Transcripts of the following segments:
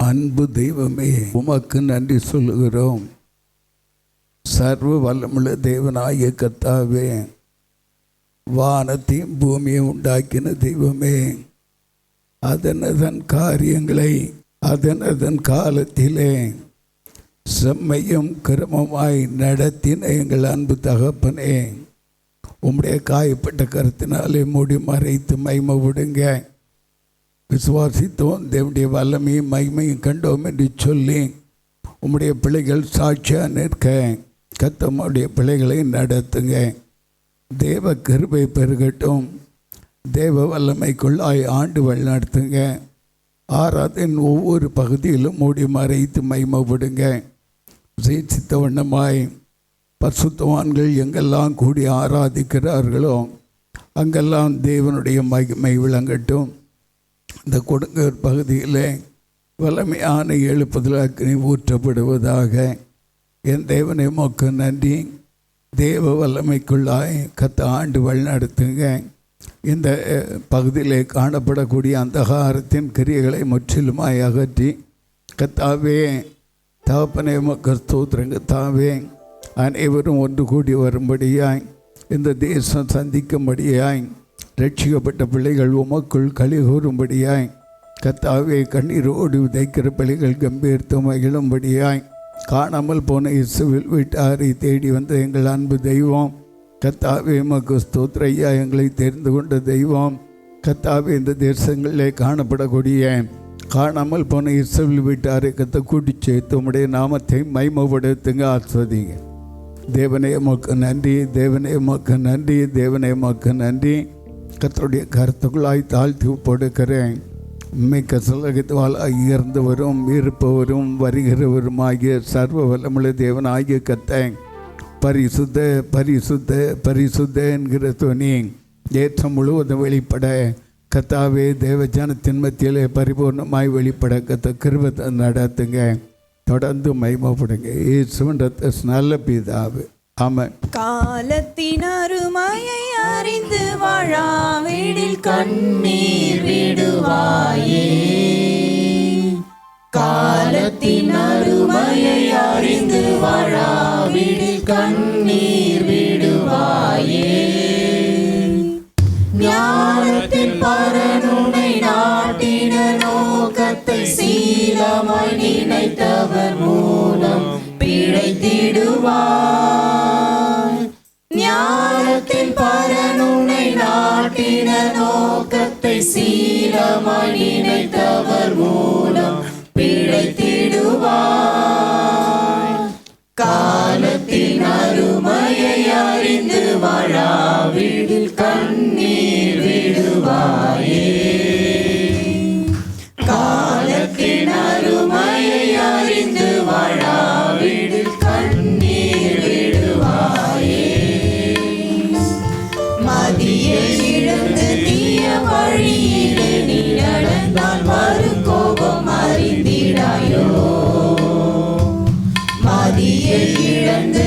அன்பு தெய்வமே, உமக்கு நன்றி சொல்லுகிறோம். சர்வ வல்லமுள்ள தேவனாகிய கர்த்தாவே, வானத்தையும் பூமியை உண்டாக்கின தெய்வமே, அதன் காரியங்களை அதன் காலத்திலே செம்மையும் கிரமமாய் நடத்தின எங்கள் அன்பு தகப்பனே, உம்முடைய காயப்பட்ட கருத்தினாலே மூடி மறைத்து மகிமை விடுங்க. விசுவாசித்தோம், தேவனுடைய வல்லமையும் மகிமையும் கண்டோம் என்று சொல்லி உம்முடைய பிள்ளைகள் சாட்சியாக நிற்க கர்த்தருடைய பிள்ளைகளை நடத்துங்க. தேவ கிருபை பெருகட்டும். தேவ வல்லமைக்குள்ளாய் ஆண்டு வழிநடத்துங்க. ஆராதனின் ஒவ்வொரு பகுதியிலும் மூடி மறைத்து மகிமை விடுங்க. சித்த வண்ணமாய் பரிசுத்தவான்கள் எங்கெல்லாம் கூடி ஆராதிக்கிறார்களோ அங்கெல்லாம் தேவனுடைய மகிமை விளங்கட்டும். இந்த கொடுங்கர் பகுதியில் வல்லமையான எழுப்புதல் அக்கினி ஊற்றப்படுவதாக. என் தேவனை உமக்கு நன்றி. தேவ வல்லமைக்குள்ளாய் கர்த்தர் ஆண்டு வழிநடத்துங்க. இந்த பகுதியிலே காணப்படக்கூடிய அந்தகாரத்தின் கிரியைகளை முற்றிலுமாய் அகற்றி கர்த்தாவே, தகப்பனே உமக்கு ஸ்தோத்திரங்க. தாவே, அனைவரும் ஒன்று கூடி வரும்படியாய், இந்த தேசம் சந்திக்கும்படியாய், ரட்சிக்கப்பட்ட பிள்ளைகள் உமக்குள் களி கூறும்படியாய், கர்த்தாவே, கண்ணீரோடு விதைக்கிற பிள்ளைகள் கம்பீர்த்து மகிழும்படியாய், காணாமல் போன இயேசுவில் வீட்டாரை தேடி வந்த எங்கள் அன்பு தெய்வம் கர்த்தாவே, உமக்கு ஸ்தோத்திரையா, எங்களை தெரிந்து கொண்ட தெய்வம் கர்த்தாவே, இந்த தேசங்களிலே காணப்படக்கூடிய காணாமல் போன இயேசுவில் வீட்டாரை கத்த கூட்டி சேர்த்து உம்முடைய நாமத்தை மகிமைப்படுத்துங்க, ஆஸ்வதிங்க. தேவனே உமக்கு நன்றி, தேவனே உமக்கு நன்றி, தேவனே உமக்கு நன்றி. கர்த்தருடைய கருத்துக்குள்ளாய் தாழ்த்தி கொடுக்கிறேன். மிக்க சலகத்துவாளாய் இறந்தவரும் இருப்பவரும் வருகிறவருமாகிய சர்வ வல்லமுள்ள தேவன் ஆகிய கர்த்தரை பரிசுத்த பரிசுத்த பரிசுத்த என்கிற துணி ஏற்றம் முழுவதும் வெளிப்பட கர்த்தாவே, தேவ ஜனத்தின் மத்தியிலே பரிபூர்ணமாய் வெளிப்பட கர்த்த கிருபை நடத்துங்க. தொடர்ந்து மகிமைப்படுங்க. இயேசுவின் நல்ல பிதாவே, ஆமென். காலத்தின் அருமையை அறிந்து வாழாவிடில் கண்ணீர் விடுவாயே. காலத்தின் அருமையை அறிந்து வாழாவிடில் கண்ணீர் விடுவாயே. ஞானத்தின் பரனுனை நாட்டின நோக்கத்தை சீலமாய் நினைத்தவர் மூலம் பிழைத்திடுவார். ஞானத்தின் பரனுனை நாட்டின நோக்கத்தை சீலமாய் நினைத்தவர் மூலம் பிழைத்திடுவார். காலத்தின் அருமையை அறிந்து வாழாவிடில் கண்ணீர் விடுவாயே. காலத்தின் அருமையை அறிந்து வாழாவிடில் கண்ணீர் விடுவாயே. மதியை இழந்து தீய வழியிலே நீ நடந்தால் வரும் கோபம் அறிந்திடாயோ. மதியை இழந்து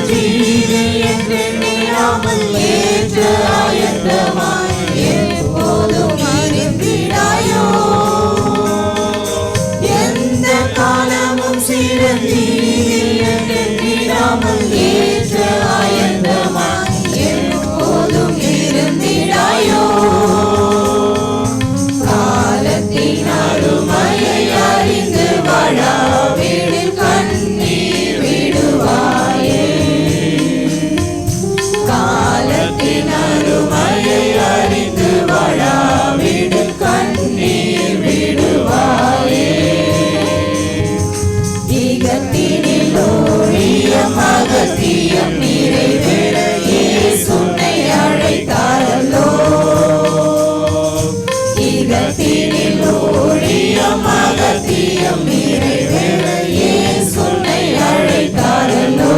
தீது என்று நீராமல் ஏற்ற ஆயத்தமாய் எப்போதும் இருந்திடாயோ. எந்த காலமும் சிறந்தீது என்று நீராமல் ஏற்ற ஆயத்தமாய் எப்போதும் இருந்திடாயோ. காலத்தின் அருமையை அறிந்து வாழாவிடில் கண்ணீர் விடுவாயே. காலத்தின் அருமையை அறிந்து வாழாவிடில் கண்ணீர் விடுவாயே. இகத்தினில் ஓடிய மகத்தியம் நிறைவேற இயேசுனை அழைத்தாரல்லோ. இகத்தினில் ஓடிய மகத்தியம் நிறைவேற இயேசுனை அழைத்தாரல்லோ.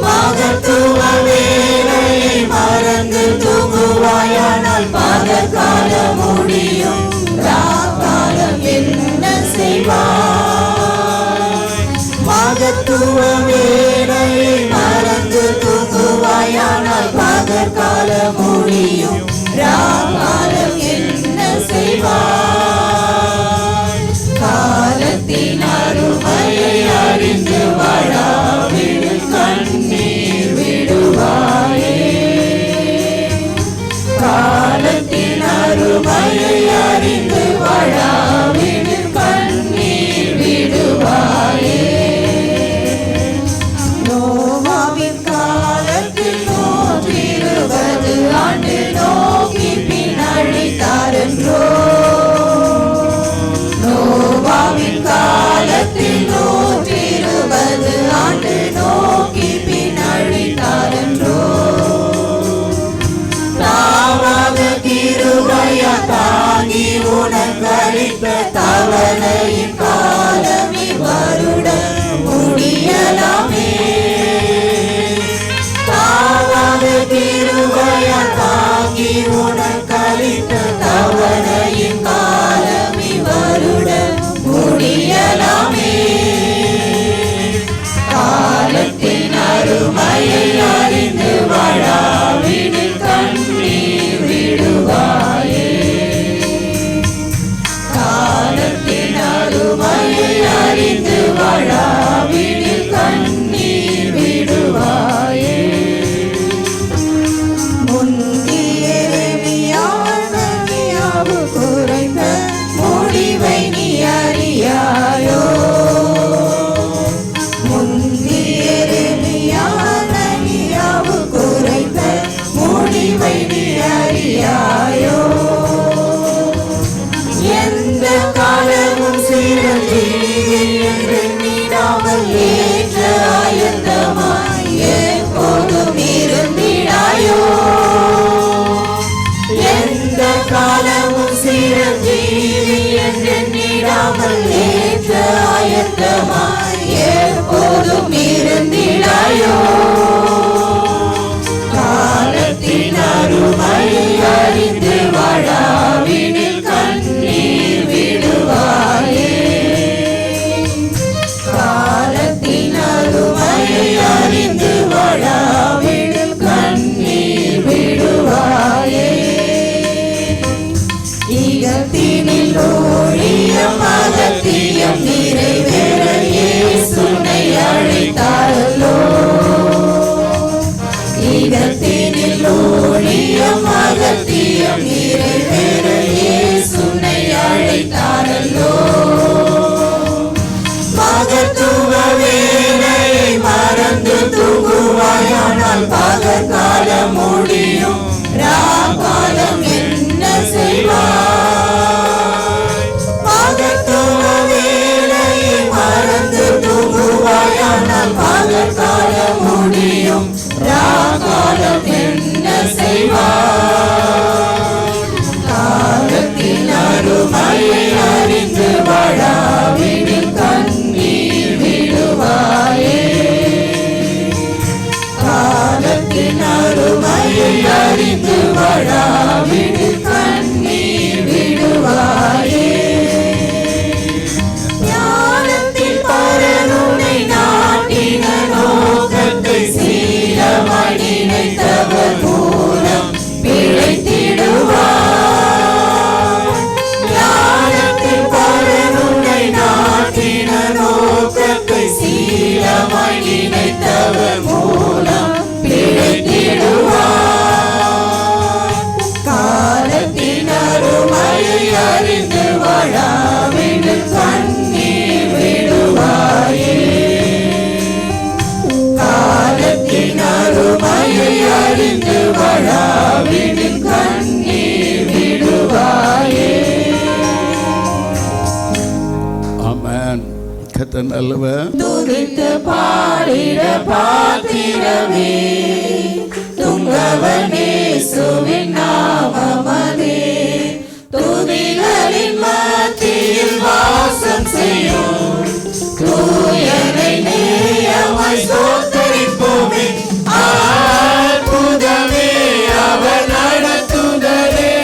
மகத்துவ வேலையை மறந்து தூங்குவாயானால் பகற்கால முடியும் ராக்காலம் என்ன செய்வாய். மகத்துவ வேலையை மறந்து தூங்குவாயானால் பகற்கால முடியும் ராக்காலம் என்ன செய்வாய். காலத்தின் அருமையை அறிந்து வாழாவிடில் கண்ணீர் விடுவாயே. காலத்தின் அருமையை அறிந்து வாழாவிடில் கண்ணீர் விடுவாயே. நோவாவின் காலத்தில் 120 ஆண்டு நோக்கி பின் அழைத்தாரென்றோ. நோவாவின் காலத்தில் 120 ஆண்டு நோக்கி பின் அழைத்தாரென்றோ. தாவாக கிருபையா தாங்கி உனக்களித்த தவணையின் காலமே வருட முடியலாமே. தாவாக கிருபையா தாங்கி உனக்களித்த தவணையின் காலமே வருட முடியலாமே. காலத்தின் அருமையை அறிந்து வாழாவிடில் கண்ணீர் விடுவாயே. காலத்தின் அருமையை அறிந்து வாழாவிடில் கண்ணீர் விடுவாயே. முந்திய எரேமியாவு குறைந்த முடிவை நீ அறியாயோ. முந்திய எரேமியாவு குறைந்த முடிவை நீ அறியாயோ. எந்த காலமும் சிறந்தீது என்று நீடாமல் ஏற்ற ஆயத்தமாய் எப்போதும் இருந்திடாயோ. எந்த காலமும் சிறந்தீது என்று நீடாமல் ஏற்ற ஆயத்தமாய் எப்போதும் இருந்திடாயோ. காலத்தின் அருமையை அறிந்து வாழாவிடில் கண்ணீர் விடுவாயே. காலத்தின் அருமையை அறிந்து வாழாவிடில் கண்ணீர் விடுவாயே. இகத்தினில் ஓடிய மகத்தியம் நிறைவேற இயேசுனை அழைத்தாரல்லோ. இகத்தினில் ஓடிய மகத்தியம் நல்லவர். துதித்து பாடிட பாத்திரமே துங்கவனேசுவின் நாமமதே. துதிகளின் மத்தியில் வாசம் செய்யும் தூயனை நேயமாய் ஸ்தோத்தரிப்போமே. அற்புதமே அவர் நடத்துதலே,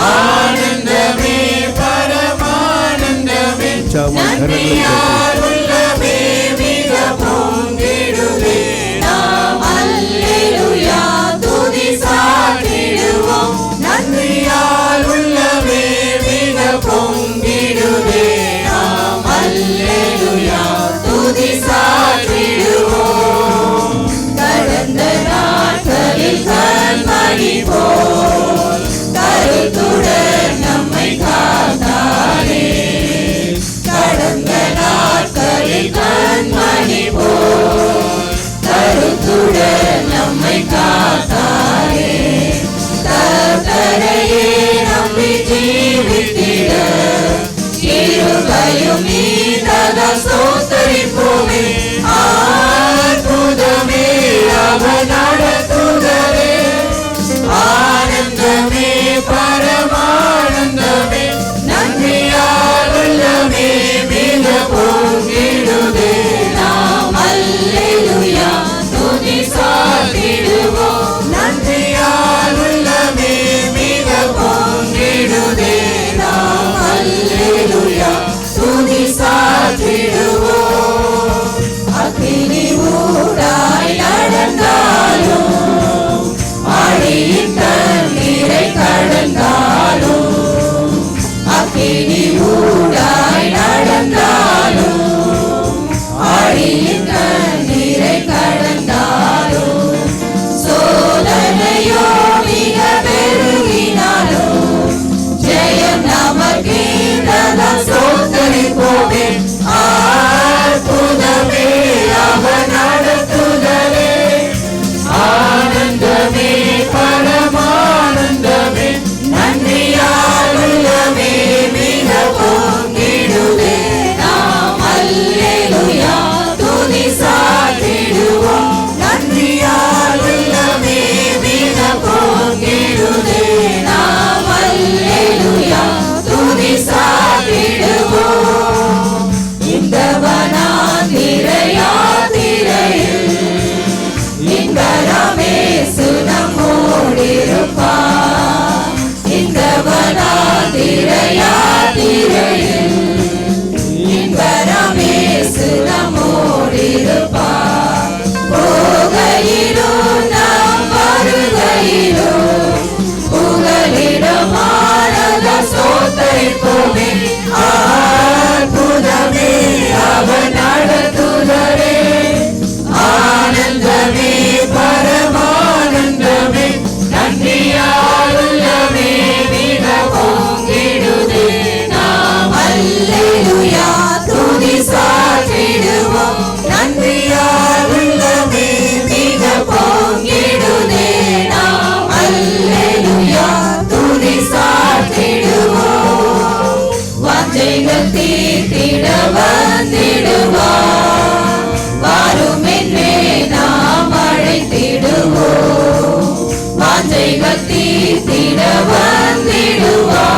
ஆனந்தமே பரமானந்தமே. நன்றியால் உள்ளமே மிக பொங்கிடுவே. நாம் அல்லேலூயா துதி சாற்றிடுவோம். நன்றியால் உள்ளமே மிக பொங்கிடுவே. நாம் அல்லேலூயா துதி சாற்றிடுவோம். கடந்த நாட்களில் கண்மணி போல் கருத்துடன் நம்மை காத்தாரே. கடந்த நாட்களில் கண்மணி போல் கருத்துடன் நம்மை காத்தாரே. கர்த்தரையே நம்பி ஜீவித்திட இருகையும் நீதா ஸ்தோத்தரிப்போமே. அற்புதமே அவர் நடத்துதலே, ஆனந்தமே பரமானந்தமே. நன்றியால் உள்ளமே மிக பொங்கிடுதே. நாம் அல்லேலூயா துதி சாற்றிடுவோம். நன்றியால் உள்ளமே மிக பொங்கிடுதே. நாம் அல்லேலூயா துதி சாற்றிடுவோம். அக்கினி ஊடாய் நடந்தாலும் ஆழியின் தண்ணீரை கடந்தாலும், அக்கினி ஊடாய் நடந்தாலும் ஆழியின் தண்ணீரை கடந்தாலும், சோதனையோ மிக பெருகினாலும் ஜெயம் நமக்கே ஸ்தோத்தரிப்போமே. அற்புதமே அவர் நடத்துதலே, ஆனந்தமே பரமானந்தமே. நன்றியால் உள்ளமே மிக பொங்கிடுவே. நாம் அல்லேலூயா துதி சாற்றிடுவோம். நன்றியால் உள்ளமே மிக பொங்கிடுவே. நாம் அல்லேலூயா துதி சாற்றிடுவோம். இந்த வனாந்திரையாத்திரையில் இங்கரமேசு நம்மோடிருப்பார். இந்த வனாந்திரையாத்திரையில் இங்கரமேசு நம்மோடிருப்பார். போகையிலும் நாம் வருகையிலும் புகலிடமானத ஸ்தோத்தரிப்போமே. அற்புதமே அவர் நடத்துதலே, ஆனந்தமே பரமானந்தமே. நன்றியால் உள்ளமே மிக பொங்கிடுதே. நாம் அல்லேலூயா துதி சாற்றிடுவோம். நன்றியால் உள்ளமே மிக பொங்கிடுதே. நாம் அல்லேலூயா துதி சாற்றிடுவோம். வாஞ்சைகள் தீர்த்திட வந்திடுவார். வாரும் என்றே நாம் அழைத்திடுவோம். வாஞ்சைகள் தீர்த்திட வந்திடுவார்.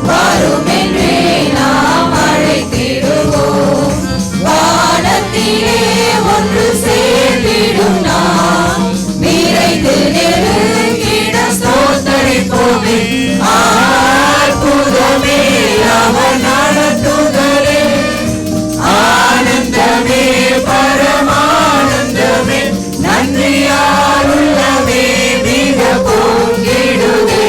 வாரும் என்றே நாம் அழைத்திடுவோம். வானத்திலே ஒன்று சேர்ந்திடும் நாம் விரைந்து நெருங்கிட ஸ்தோத்தரிப்போமே. அற்புதமே அவர் நடத்துதலே, ஆனந்தமே பரமானந்தமே. நன்றியால் உள்ளமே மிக பொங்கிடுதே.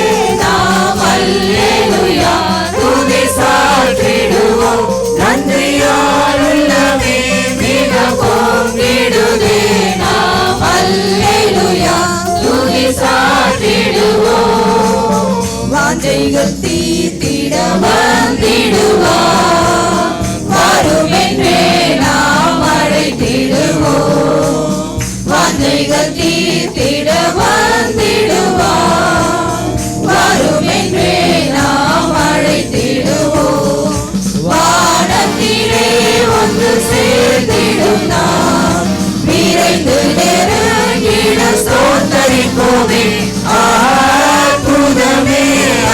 தேடுவோமே. அற்புதமே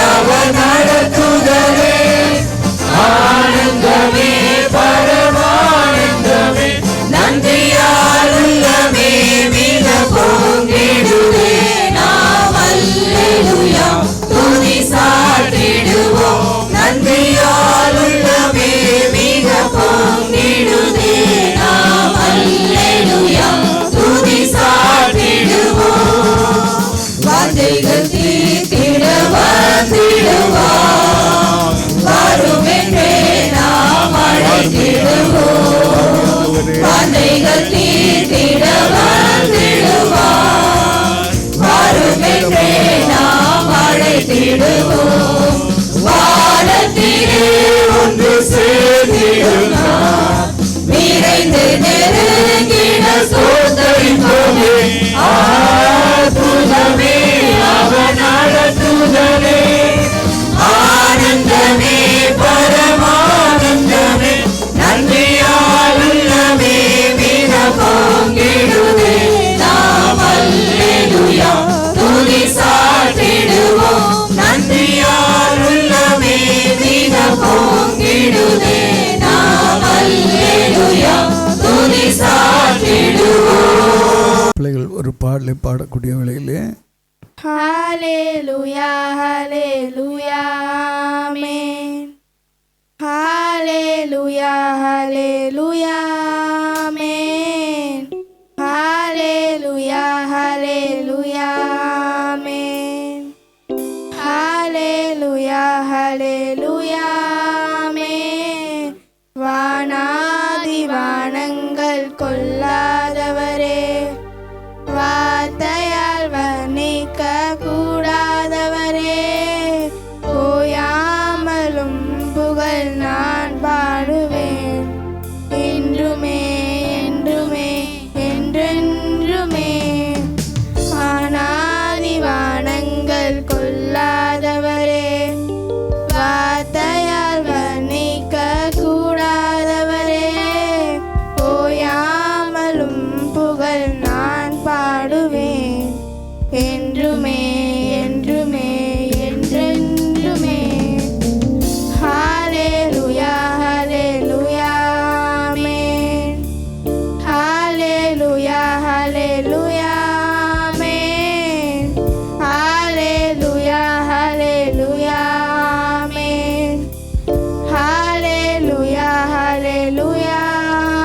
அவர் நடத்துதலே, ஆனந்தமே பரமானந்தமே, நன்றியால் உள்ளமே மிக பொங்கிடுதே. நாம் அல்லேலூயா துதி சாற்றிடுவோம், நன்றியால் உள்ளமே மிக பொங்கிடுதே. நாம் அல்லேலூயா துதி சாற்றிடுவோம். வாஞ்சைகள் தீர்த்திட வந்திடுவார், வருமென்றே நாம் அழைத்திடுவோம். வாஞ்சைகள் தீர்த்திட வந்திடுவார், வருமென்றே நாம் அழைத்திடுவோம். வானத்திலே ஒன்று சேர்ந்திடுவார், விரைந்து நெருங்கிட சோதரிப்போமே. அற்புதமே அவர் நடத்துதலே, ஆனந்தமே பரமானந்தமே, நன்றியால் உள்ளமே மிக பொங்கிடுதே. நாம் அல்லேலூயா துதி சாற்றிடுவோம், நன்றியால் உள்ளமே மிக பொங்கிடுதே. நாம் அல்லேலூயா துதி சாற்றிடுவோம். பிள்ளைகள் ஒரு பாடலை பாடக்கூடிய வேளையிலே ஹல்லேலூயா ஹல்லேலூயா ஆமென். ஹல்லேலூயா ஹல்லேலூயா ஆமென். ஹல்லேலூயா ஹல்லேலூயா ஆமென். ஹல்லேலூயா ஹல்லேலூயா ஆமென். வானாதி வானங்கள் கொள்ளாதவரே, வார்த்தையால் வர்ணிக்க கூடாதவரே, ஓயாமலும் புகழ் நான் பாடுவேன், என்றுமே என்றுமே என்றென்றுமே. வானாதி வானங்கள் கொள்ளாதவரே, வார்த்தையால் வர்ணிக்க கூடாதவரே, ஓயாமலும் புகழ் நான் பாடுவேன், என்றுமே என்றுமே என்றென்றுமே. ஹல்லேலூயா ஹல்லேலூயா ஆமென். ஹல்லேலூயா ஹல்லேலூயா ஆமென். ஹல்லேலூயா ஹல்லேலூயா ஆமென். ஹல்லேலூயா ஹல்லேலூயா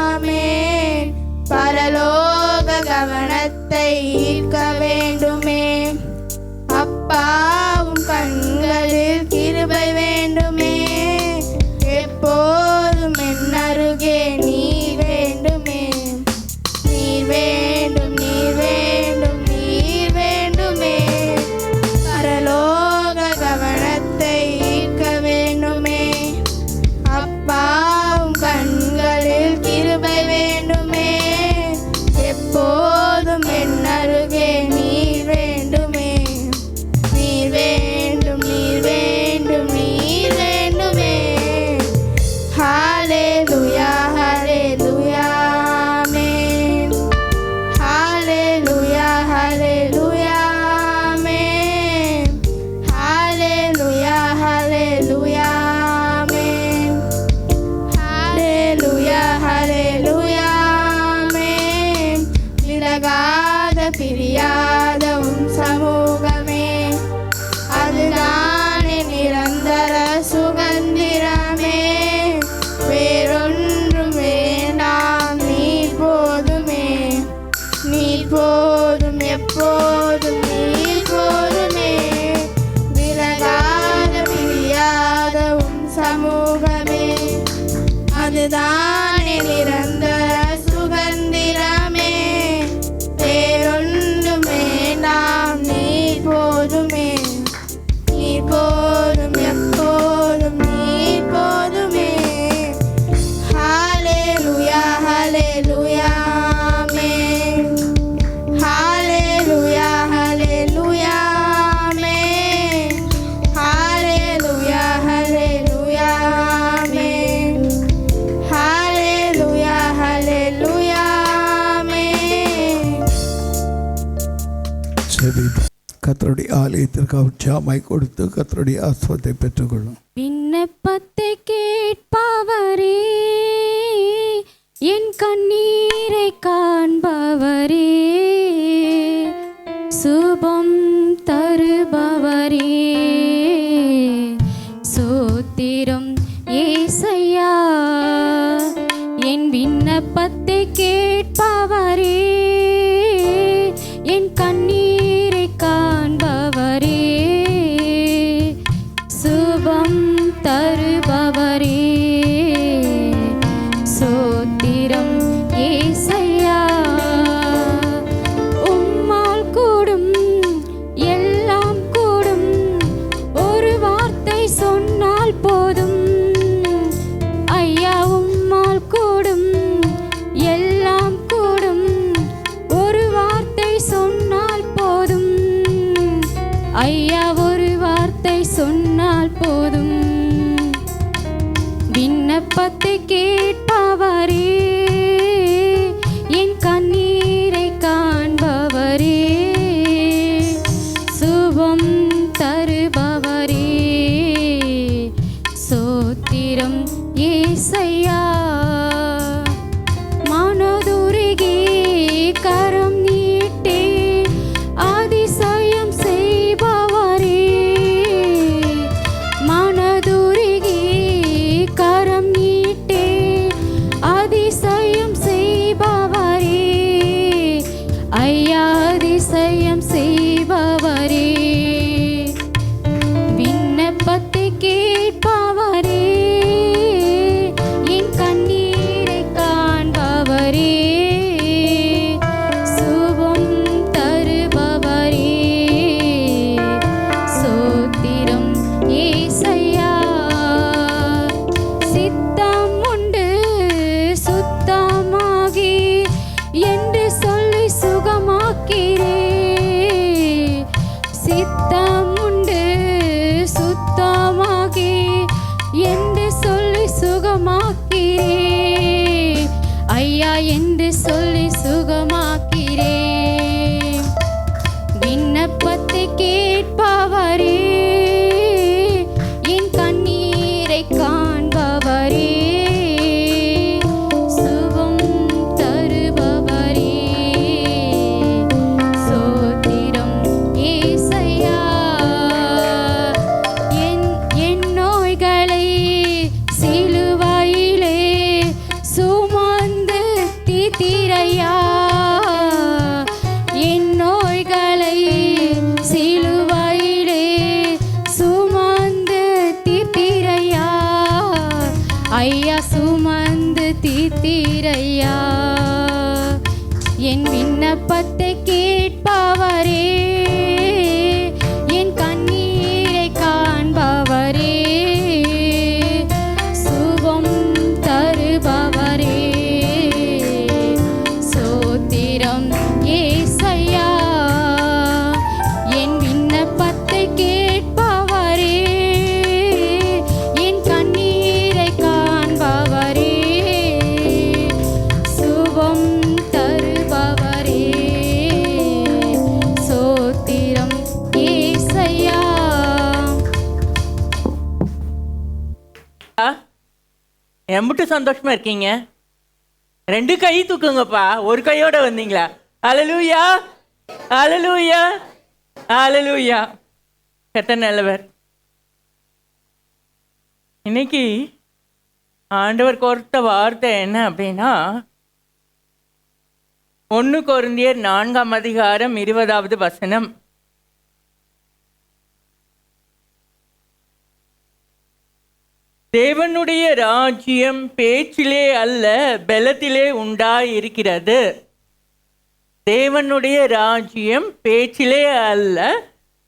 ஆமென். பரலோக கவனத்தை ஈர்க்க வேண்டுமே, அப்பாவும் கண்களில் கிருபை வேண்டுமே, எப்போதும் என் அருகே நீர் வேண்டுமே. நீர் வேண்டும் நீர் வேண்டும் நீர் வேண்டுமே, பரலோக கவனத்தை ஈர்க்க வேண்டுமே, அப்பாவும் கண்களில் கிருபை வேண்டுமே, எப்போதும் என் அருகே நீர் வேண்டுமே. நீர் வேண்டும் நீர் வேண்டும் நீர் வேண்டுமே. ஹல்லேலூயா ஹல்லேலூயா ஆமென். ஹல்லேலூயா ஹல்லேலூயா ஆமென். ஹல்லேலூயா ஹல்லேலூயா ஆமென். ஹல்லேலூயா ஹல்லேலூயா ஆமென். விலகாத பிரியாத உம் சமூகமே, அதுதானே நிரந்தர சுகந்திரமே. வேறொன்றும் வேண்டாம், நீர் போதுமே. நீர் போதும் எப்போதும் நீர் போதுமே. விலகாத பிரியாத உம் சமூகமே, அதுதானே நிரந்தர சுகந்திரமே. வேறொன்றும் வேண்டாம், நீர் போதுமே. நீர் போதும் எப்போதும் நீர் போதுமே. ஹல்லேலூயா ஹல்லேலூயா ஆமென். ஹல்லேலூயா ஹல்லேலூயா ஆமென். ஹல்லேலூயா ஹல்லேலூயா ஆமென். ஹல்லேலூயா கர்த்தருடைய ஆலயத்திற்கு உற்சாகமாய் கொடுத்து கர்த்தருடைய ஆசீர்வாதத்தை பெற்றுக்கொள்ளும். விண்ணப்பத்தை கேட்பவரே, என் கண்ணீரை காண்பவரே, சுபம் தருபவரே, சோத்திரம் ஏசையா. என் விண்ணப்பத்தை கேட்பவரே, என் கண்ணீரை காண்பவரே, சுபம் தருபவரே, சோத்திரம் ஏசையா. உம்மால் கூடும் எல்லாம் கூடும், ஒரு வார்த்தை சொன்னால் போதும் ஐயா. உம்மால் கூடும் எல்லாம் கூடும், ஒரு வார்த்தை சொன்னால் போதும் ஐயா, ஒரு வார்த்தை சொன்னால் போதும். விண்ணப்பத்தை கேட்பவரே, என் கண்ணீரை காண்பவரே, சுபம் தருபவரே, சோத்திரம் ஏசையா. மனதுருகி கரம் நீட்டே அதிசயம் செய்பவரே, மனதுருகி கரம் நீட்டே அதிசயம் செய்பவரே ஐயா, அதிசயம் செய்பவரே. விண்ணப்பத்தை கேட்பவரே, என் கண்ணீரை காண்பவரே, சுபம் தருபவரே, சோத்திரம் ஏசையா. சித்தம் உண்டு சுத்தமாகி என்று சொல்லி சுகமாக்கிறே, சித்தம் உண்டு சுத்தமாகி என்று சொல்லி சுகமாக்கிறே ஐயா, என்று சொல்லி சுகமாக்கிறே. விண்ணப்பத்தை கேட்பவரே, என் கண்ணீரை காண்பவரே, சுபம் தருபவரே, சோத்திரம் ஏசையா. என் நோய்களை சிலுவையிலே சுமந்து தீர்த்தீரையா, என் நோய்களை சிலுவையிலே சுமந்து தீர்த்தீரையா ஐயா, சுமந்து தீர்த்தீரையா. என் விண்ணப்பத்தை கேட்பவரே, என் கண்ணீரை காண்பவரே, சுபம் தருபவரே, சோத்திரம் ஏசையா. என் விண்ணப்பத்தை கேட்பவரே, என் கண்ணீரை காண்பவரே, சுபம் தருபவரே, சோத்திரம் ஏசையா. எம்பிட்டு சந்தோஷமா இருக்கீங்க? ரெண்டு கை தூக்குங்கப்பா, ஒரு கையோட வந்தீங்களா? அல்லேலூயா, அல்லேலூயா, அல்லேலூயா. கர்த்தர் நல்லவர். இன்னைக்கு ஆண்டவர் கொடுத்த வார்த்தை என்ன அப்படின்னா, 1 கொரிந்தியர் 4ஆம் அதிகாரம் 20வது வசனம். தேவனுடைய ராஜ்யம் பேச்சிலே அல்ல பலத்திலே உண்டாயிருக்கிறது. தேவனுடைய ராஜ்யம் பேச்சிலே அல்ல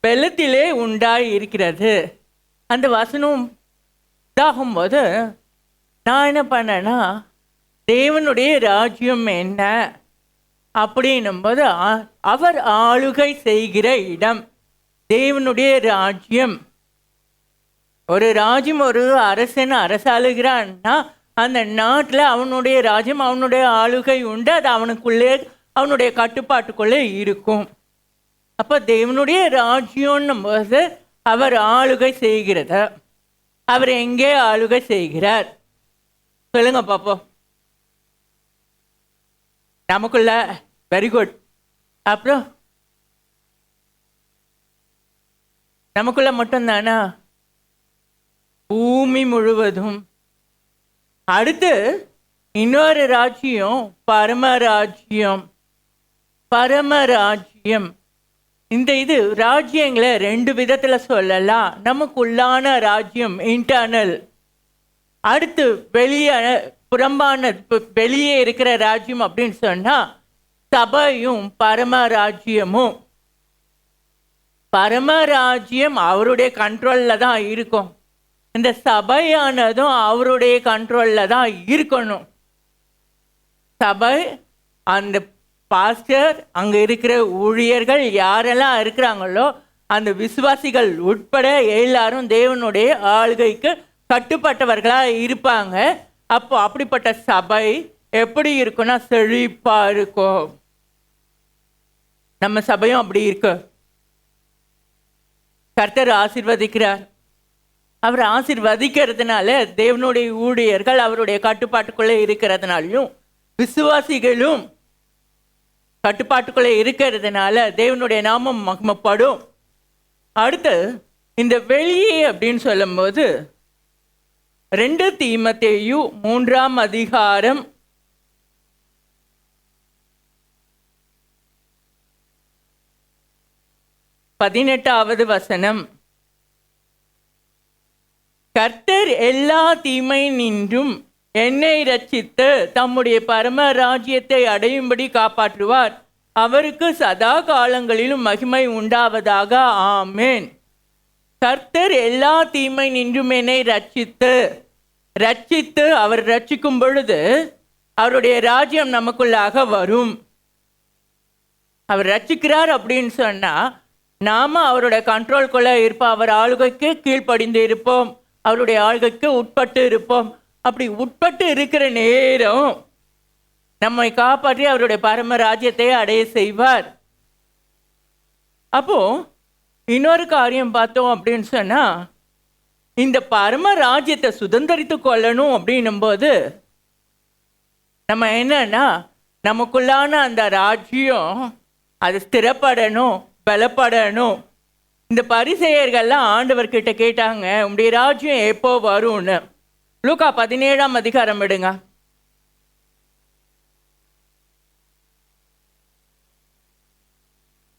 பலத்திலே உண்டாயிருக்கிறது. அந்த வசனம் இதாகும்போது நான் என்ன பண்ணேன்னா, தேவனுடைய ராஜ்யம் என்ன அப்படின்னும்போது அவர் ஆளுகை செய்கிற இடம். தேவனுடைய ராஜ்யம், ஒரு ராஜ்யம், ஒரு அரசன் அரசாளுகிறான்னா அந்த நாட்டில் அவனுடைய ராஜ்யம், அவனுடைய ஆளுகை உண்டு. அது அவனுக்குள்ளே, அவனுடைய கட்டுப்பாட்டுக்குள்ளே இருக்கும். அப்போ தேவனுடைய ராஜ்யம்னும் போது அவர் ஆளுகை செய்கிறது. அவர் எங்கே ஆளுகை செய்கிறார் சொல்லுங்க பாப்போம். நமக்குள்ள. Very good. அப்புறம் நமக்குள்ள மட்டும்தானா? பூமி முழுவதும். அடுத்து இன்னொரு ராஜ்யம் பரமராஜ்யம். பரமராஜ்யம். இந்த இது ராஜ்யங்களை 2 விதத்தில் சொல்லலாம். நமக்குள்ளான ராஜ்யம் இன்டர்னல். அடுத்து வெளியே புறம்பான வெளியே இருக்கிற ராஜ்யம் அப்படின்னு சொன்னால் சபையும் பரமராஜ்யமும். பரமராஜ்யம் அவருடைய கண்ட்ரோலில் தான் இருக்கும். இந்த சபையானதும் அவருடைய கண்ட்ரோலில் தான் இருக்கணும். சபை, அந்த பாஸ்டர், அங்கே இருக்கிற ஊழியர்கள் யாரெல்லாம் இருக்கிறாங்களோ அந்த விசுவாசிகள் உட்பட எல்லாரும் தேவனுடைய ஆளுகைக்கு கட்டுப்பட்டவர்களாக இருப்பாங்க. அப்போ அப்படிப்பட்ட சபை எப்படி இருக்குன்னா செழிப்பாக இருக்கும். நம்ம சபையும் அப்படி இருக்கு. கர்த்தர் ஆசீர்வதிக்கிறார். அவர் ஆசீர்வதிக்கிறதுனால தேவனுடைய ஊழியர்கள் அவருடைய கட்டுப்பாட்டுக்குள்ளே இருக்கிறதுனாலையும் விசுவாசிகளும் கட்டுப்பாட்டுக்குள்ளே இருக்கிறதுனால தேவனுடைய நாமம் மகிமைப்படும். அடுத்து இந்த வெளியே அப்படின்னு சொல்லும்போது 2 தீமோத்தேயு 3ஆம் அதிகாரம் 18வது வசனம். கர்த்தர் எல்லா தீமை நின்றும் என்னை இரட்சித்து தம்முடைய பரம ராஜ்யத்தை அடையும்படி காப்பாற்றுவார். அவருக்கு சதா காலங்களிலும் மகிமை உண்டாவதாக. ஆமேன். கர்த்தர் எல்லா தீமை நின்றும் என்னை ரட்சித்து அவர் ரட்சிக்கும் பொழுது அவருடைய ராஜ்யம் நமக்குள்ளாக வரும். அவர் ரட்சிக்கிறார் அப்படின்னு சொன்னா நாம அவருடைய கண்ட்ரோல்குள்ள இருப்போம். அவர் ஆளுகைக்கு கீழ்ப்படிந்து இருப்போம். அவருடைய ஆளுகைக்கு உட்பட்டு இருப்போம். அப்படி உட்பட்டு இருக்கிற நேரம் நம்மை காப்பாற்றி அவருடைய பரம ராஜ்யத்தை அடைய செய்வார். அப்போ இன்னொரு காரியம் பார்த்தோம் அப்படின்னு சொன்னா இந்த பரம ராஜ்யத்தை சுதந்திரித்து கொள்ளணும் அப்படின்னும் போது நம்ம என்னன்னா நமக்குள்ளான அந்த ராஜ்யம் அது ஸ்திரப்படணும், பலப்படணும். இந்த பரிசேயர்கள்லாம் ஆண்டவர்கிட்ட கேட்டாங்க, உங்களுடைய ராஜ்யம் எப்போ வரும்னு. லூக்கா 17ஆம் அதிகாரம் எடுங்க.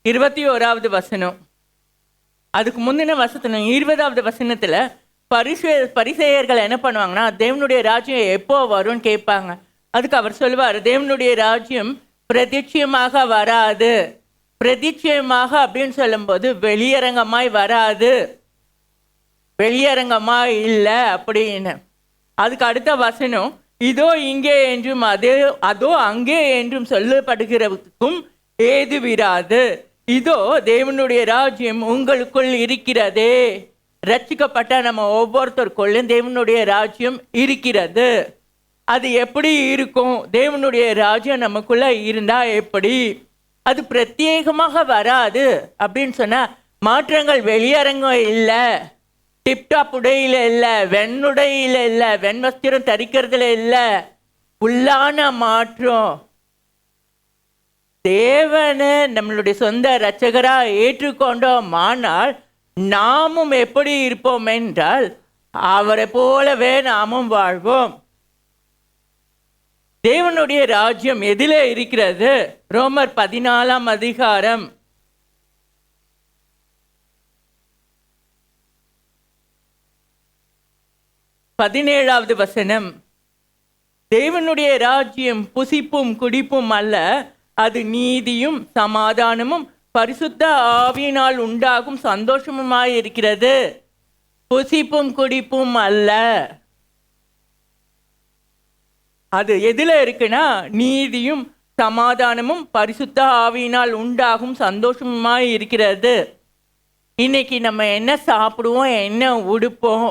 இருபத்தி வசனம். அதுக்கு முந்தின வசனம் 20வது வசனத்தில் பரிசேயர்கள் என்ன பண்ணுவாங்கன்னா தேவனுடைய ராஜ்யம் எப்போ வரும்னு கேட்பாங்க. அதுக்கு அவர் சொல்லுவார், தேவனுடைய ராஜ்யம் பிரதிட்சயமாக வராது. பிரதிட்சயமாக அப்படின்னு சொல்லும்போது வெளியரங்கமாய் வராது, வெளியரங்கமாய் இல்லை அப்படின்னு. அதுக்கு அடுத்த வசனம், இதோ இங்கே என்றும் அதோ அங்கே என்றும் சொல்லப்படுகிறதுக்கும் ஏதுவிராது. இதோ தேவனுடைய ராஜ்யம் உங்களுக்குள் இருக்கிறதே. ரட்சிக்கப்பட்ட நம்ம ஒவ்வொருத்தருக்குள்ளும் தேவனுடைய ராஜ்யம் இருக்கிறது. அது எப்படி இருக்கும்? தேவனுடைய ராஜ்யம் நமக்குள்ள இருந்தா எப்படி? அது பிரத்யேகமாக வராது அப்படின்னு சொன்னா மாற்றங்கள் வெளியரங்கம் இல்லை, டிப்டாப் உடையில இல்லை, வெண்ணுடையில இல்லை, வெண்வஸ்திரம் தரிக்கிறதுல இல்லை, உள்ளான மாற்றம். தேவனை நம்மளுடைய சொந்த இரட்சகரா ஏற்றுக்கொண்டோம். ஆனால் நாமும் எப்படி இருப்போம் என்றால் அவரை போலவே நாமும் வாழ்வோம். தேவனுடைய ராஜ்யம் எதிலே இருக்கிறது? ரோமர் 14ஆம் அதிகாரம் 17வது வசனம். தேவனுடைய ராஜ்யம் புசிப்பும் குடிப்பும் அல்ல, அது நீதியும் சமாதானமும் பரிசுத்த ஆவியினால் உண்டாகும் சந்தோஷமுமாயிருக்கிறது. புசிப்பும் குடிப்பும் அல்ல. அது எதில் இருக்குன்னா நீதியும் சமாதானமும் பரிசுத்த ஆவியினால் உண்டாகும் சந்தோஷமுமாய் இருக்கிறது. இன்னைக்கு நம்ம என்ன சாப்பிடுவோம், என்ன உடுப்போம்,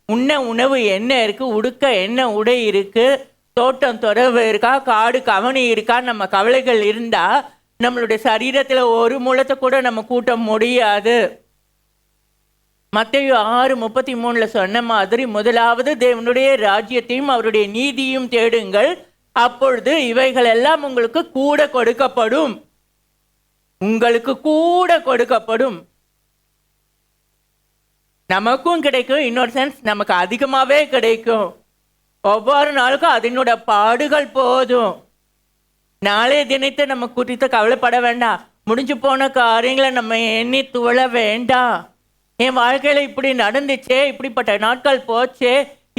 உண்ண உணவு என்ன இருக்கு, உடுக்க என்ன உடை இருக்கு, தோட்டம் துறவு இருக்கா, காடு கவனி இருக்கா, நம்ம கவலைகள் இருந்தா நம்மளுடைய சரீரத்தில் ஒரு முழத்தை கூட நம்ம கூட்ட முடியாது. மத்தேயு 6:33 சொன்ன மாதிரி, முதலாவது தேவனுடைய ராஜ்யத்தையும் அவருடைய நீதியும் தேடுங்கள், அப்பொழுது இவைகள் எல்லாம் உங்களுக்கு கூட கொடுக்கப்படும். உங்களுக்கு கூட கொடுக்கப்படும். நமக்கும் கிடைக்கும், இன்னொரு சென்ஸ் நமக்கு அதிகமாகவே கிடைக்கும். ஒவ்வொரு நாளுக்கும் அதனோட பாடுகள் போதும். நாளைய தினத்தை நம்ம குறித்து கவலைப்பட வேண்டாம். முடிஞ்சு போன காரியங்களை நம்ம எண்ணி துவள வேண்டாம். என் வாழ்க்கையில் இப்படி நடந்துச்சே, இப்படிப்பட்ட நாட்கள் போச்சே,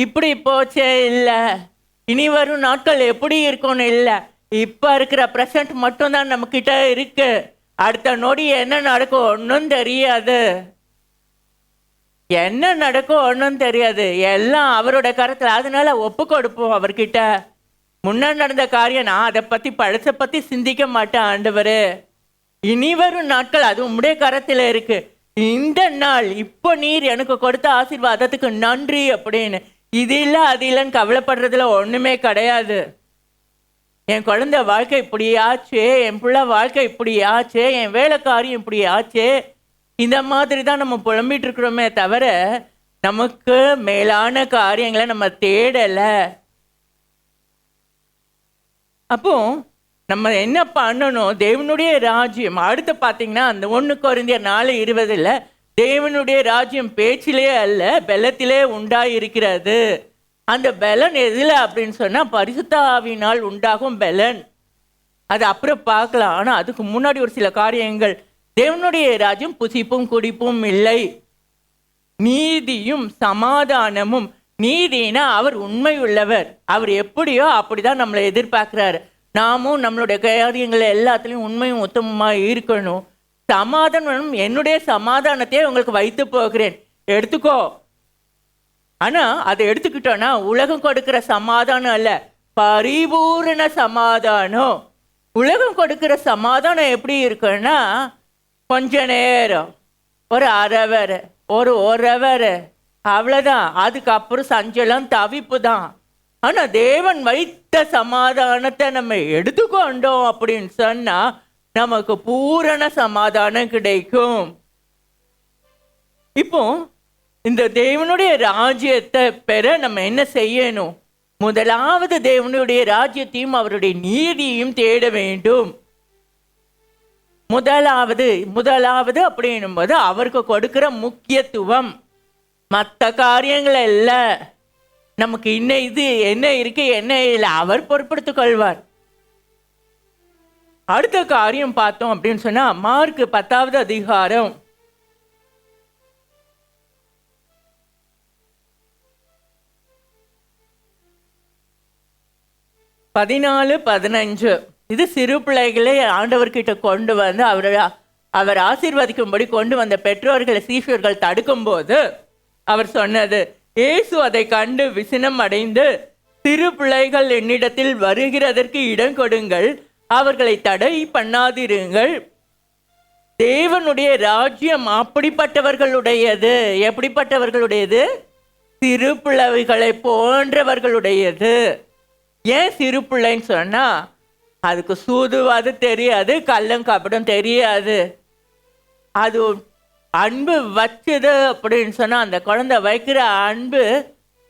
இப்படி போச்சே இல்லை, இனி வரும் நாட்கள் எப்படி இருக்கும்னு இல்லை. இப்போ இருக்கிற ப்ரெசன்ட் மட்டும்தான் நம்மக்கிட்ட இருக்கு. அடுத்த நொடி என்ன நடக்கும் ஒன்றும் தெரியாது. என்ன நடக்கும் ஒன்றும் தெரியாது. எல்லாம் அவரோட கருத்தில். அதனால ஒப்பு கொடுப்போம் அவர்கிட்ட. முன்னாடி நடந்த காரியம், நான் அதை பற்றி பழசை பற்றி சிந்திக்க மாட்டேன் ஆண்டவரே. இனி வரும் நாட்கள் அது உம்முடைய கரத்தில் இருக்கு. இந்த நாள் இப்போ நீர் எனக்கு கொடுத்த ஆசீர்வாதத்துக்கு நன்றி அப்படின்னு. இது இல்லை அது இல்லைன்னு கவலைப்படுறதுல ஒன்றுமே கிடையாது. என் குழந்தை வாழ்க்கை இப்படி ஆச்சு, என் பிள்ளை வாழ்க்கை இப்படி ஆச்சு, என் வேலைக்காரியம் இப்படி ஆச்சு, இந்த மாதிரி தான் நம்ம புலம்பிட்டு இருக்கிறோமே தவிர நமக்கு மேலான காரியங்களை நம்ம தேடலை. அப்போ நம்ம என்ன பண்ணணும்? தேவனுடைய ராஜ்யம். அடுத்து பார்த்தீங்கன்னா அந்த 1 கொரிந்தியர் 4:20 தேவனுடைய ராஜ்யம் பேச்சிலே அல்ல பலத்திலே உண்டாயிருக்கிறது. அந்த பலன் எதில் அப்படின்னு சொன்னால் பரிசுத்த ஆவியினால் உண்டாகும் பலன். அது அப்புறம் பார்க்கலாம். ஆனால் அதுக்கு முன்னாடி ஒரு சில காரியங்கள். தேவனுடைய ராஜ்யம் புசிப்பும் குடிப்பும் இல்லை, நீதியும் சமாதானமும். நீதினா அவர் உண்மை உள்ளவர். அவர் எப்படியோ அப்படிதான் நம்மளை எதிர்பார்க்கிறாரு. நாமும் நம்மளுடைய காரியங்கள் எல்லாத்துலேயும் உண்மையும் உத்தமமாக இருக்கணும். சமாதானம், என்னுடைய சமாதானத்தையே உங்களுக்கு வைத்து போகிறேன், எடுத்துக்கோ. ஆனால் அதை எடுத்துக்கிட்டோன்னா உலகம் கொடுக்கிற சமாதானம் அல்ல, பரிபூரண சமாதானம். உலகம் கொடுக்கிற சமாதானம் எப்படி இருக்குன்னா, கொஞ்ச நேரம், ஒரு அரவர், ஒரு ஹவர், அவ்வளோதான். அதுக்கப்புறம் சஞ்சலம் தவிப்பு தான். ஆனால் தேவன் வைத்த சமாதானத்தை நம்ம எடுத்துக்கொண்டோம் அப்படின்னு சொன்னால் நமக்கு பூரண சமாதானம் கிடைக்கும். இப்போ இந்த தேவனுடைய ராஜ்யத்தை பெற நம்ம என்ன செய்யணும்? முதலாவது தேவனுடைய ராஜ்யத்தையும் அவருடைய நீதியையும் தேட வேண்டும். முதலாவது அப்படின்னும் போது அவருக்கு கொடுக்கிற முக்கியத்துவம். மற்ற காரியங்கள் எல்லாம் நமக்கு இது என்ன இருக்கு என்ன இல்லை அவர் பொறுப்படுத்திக் கொள்வார். அடுத்த காரியம் பார்த்தோம் அப்படின்னு சொன்னா மார்க் 10வது அதிகாரம் 14-15. இது சிறு பிள்ளைகளை ஆண்டவர்கிட்ட கொண்டு வந்து அவர் ஆசீர்வதிக்கும்படி கொண்டு வந்த பெற்றோர்களை சீஷர்கள் தடுக்கும்போது அவர் சொன்னது, இயேசு அதை கண்டு விசினம் அடைந்து, சிறு பிள்ளைகள் என்னிடத்தில் வருகிறதற்கு இடம் கொடுங்கள், அவர்களை தடை பண்ணாதிருங்கள். தேவனுடைய ராஜ்யம் அப்படிப்பட்டவர்களுடையது. எப்படிப்பட்டவர்களுடையது? சிறு பிள்ளைகளை போன்றவர்களுடையது. ஏன் சிறு பிள்ளைன்னு சொன்னா, அதுக்கு சூதுவாது தெரியாது, கள்ளம் கபடம் தெரியாது. அது அன்பு வச்சது அப்படின்னு சொன்னா, அந்த குழந்தை வைக்கிற அன்பு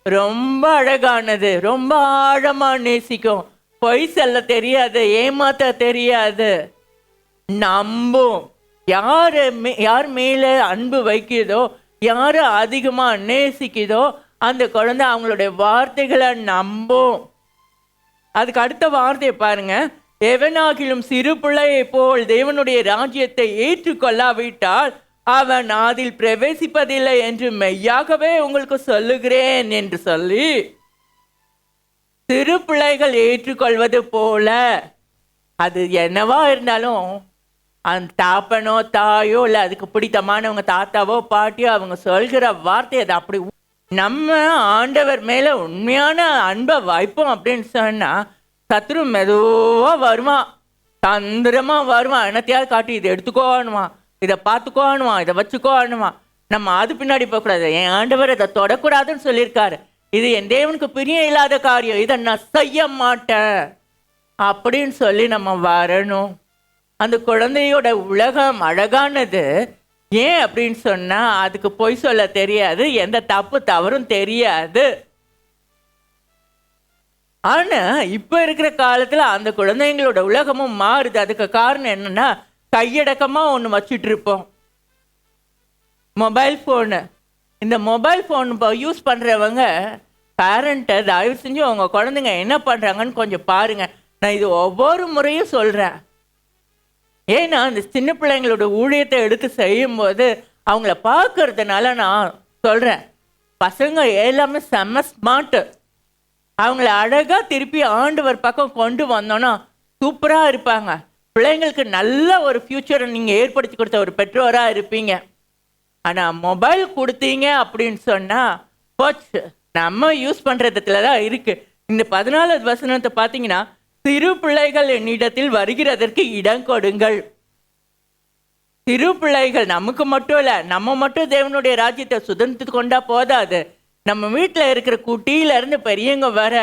ரொம்ப அழகானது, ரொம்ப ஆழமா நேசிக்கும். பொய் சொல்ல தெரியாது, ஏமாத்த தெரியாது, நம்பும். யார் மேலே அன்பு வைக்கிறதோ, யார் அதிகமாக நேசிக்குதோ அந்த குழந்தை அவங்களுடைய வார்த்தைகளை நம்பும். அதுக்கு அடுத்த வார்த்தையை பாருங்க, எவனாகிலும் சிறு பிள்ளையை போல் தேவனுடைய ராஜ்யத்தை ஏற்றுக்கொள்ளாவிட்டால் அவன் அதில் பிரவேசிப்பதில்லை என்று மெய்யாகவே உங்களுக்கு சொல்லுகிறேன் என்று சொல்லி, சிறு பிள்ளைகள் ஏற்றுக்கொள்வது போல, அது என்னவா இருந்தாலும் அந்த தாப்பனோ தாயோ இல்லை அதுக்கு பிடித்தமானவங்க தாத்தாவோ பாட்டியோ அவங்க சொல்கிற வார்த்தை அது அப்படி. நம்ம ஆண்டவர் மேலே உண்மையான அன்பை வைப்போம் அப்படின்னு சொன்னால் சத்ரு மெதுவாக வருவான், தந்திரமாக வருவான், என்னத்தையாவது காட்டி இதை எடுத்துக்கோணுமா, இதை பார்த்துக்கோணுமா, இதை வச்சுக்கோணுமா. நம்ம அது பின்னாடி போகக்கூடாது. என் ஆண்டவர் இதை தொடக்கூடாதுன்னு சொல்லியிருக்காரு. இது என் தேவனுக்கு பிரியம் இல்லாத காரியம், இதை நான் செய்ய மாட்டேன் அப்படின்னு சொல்லி நம்ம வரணும். அந்த குழந்தையோட உலகம் அழகானது. ஏன் அப்படின்னு சொன்னா அதுக்கு பொய் சொல்ல தெரியாது, எந்த தப்பு தவறும் தெரியாது. ஆனா இப்ப இருக்கிற காலத்துல அந்த குழந்தைங்களோட உலகமும் மாறுது. அதுக்கு காரணம் என்னன்னா, கையடக்கமா ஒண்ணு வச்சுட்டு இருப்போம், மொபைல் போனு. இந்த மொபைல் ஃபோன் யூஸ் பண்றவங்க பேரண்ட்டை தயவு செஞ்சு உங்க குழந்தைங்க என்ன பண்றாங்கன்னு கொஞ்சம் பாருங்க. நான் இது ஒவ்வொரு முறையும் சொல்றேன். ஏன்னா அந்த சின்ன பிள்ளைங்களோட ஊழியத்தை எடுத்து செய்யும்போது அவங்கள பார்க்கறதுனால நான் சொல்றேன், பசங்க எல்லாமே செம்ம ஸ்மார்ட்டு. அவங்கள அழகா திருப்பி ஆண்டவர் பக்கம் கொண்டு வந்தோன்னா சூப்பரா இருப்பாங்க. பிள்ளைங்களுக்கு நல்ல ஒரு ஃபியூச்சரை நீங்க ஏற்படுத்தி கொடுத்த ஒரு பெற்றோரா இருப்பீங்க. ஆனா மொபைல் கொடுத்தீங்க அப்படின்னு சொன்னா போச்சு, நம்ம யூஸ் பண்றதுல தான் இருக்கு. இந்த 14வது வசனத்தை பார்த்தீங்கன்னா, சிறு பிள்ளைகள் என்னிடத்தில் வருகிறதற்கு இடம் கொடுங்கள். சிறு பிள்ளைகள் நமக்கு மட்டும் இல்லை, நம்ம மட்டும் தேவனுடைய ராஜ்யத்தை சுதந்திரத்து கொண்டா போதாது. நம்ம வீட்டில் இருக்கிற குட்டியிலேருந்து பெரியவங்க வர,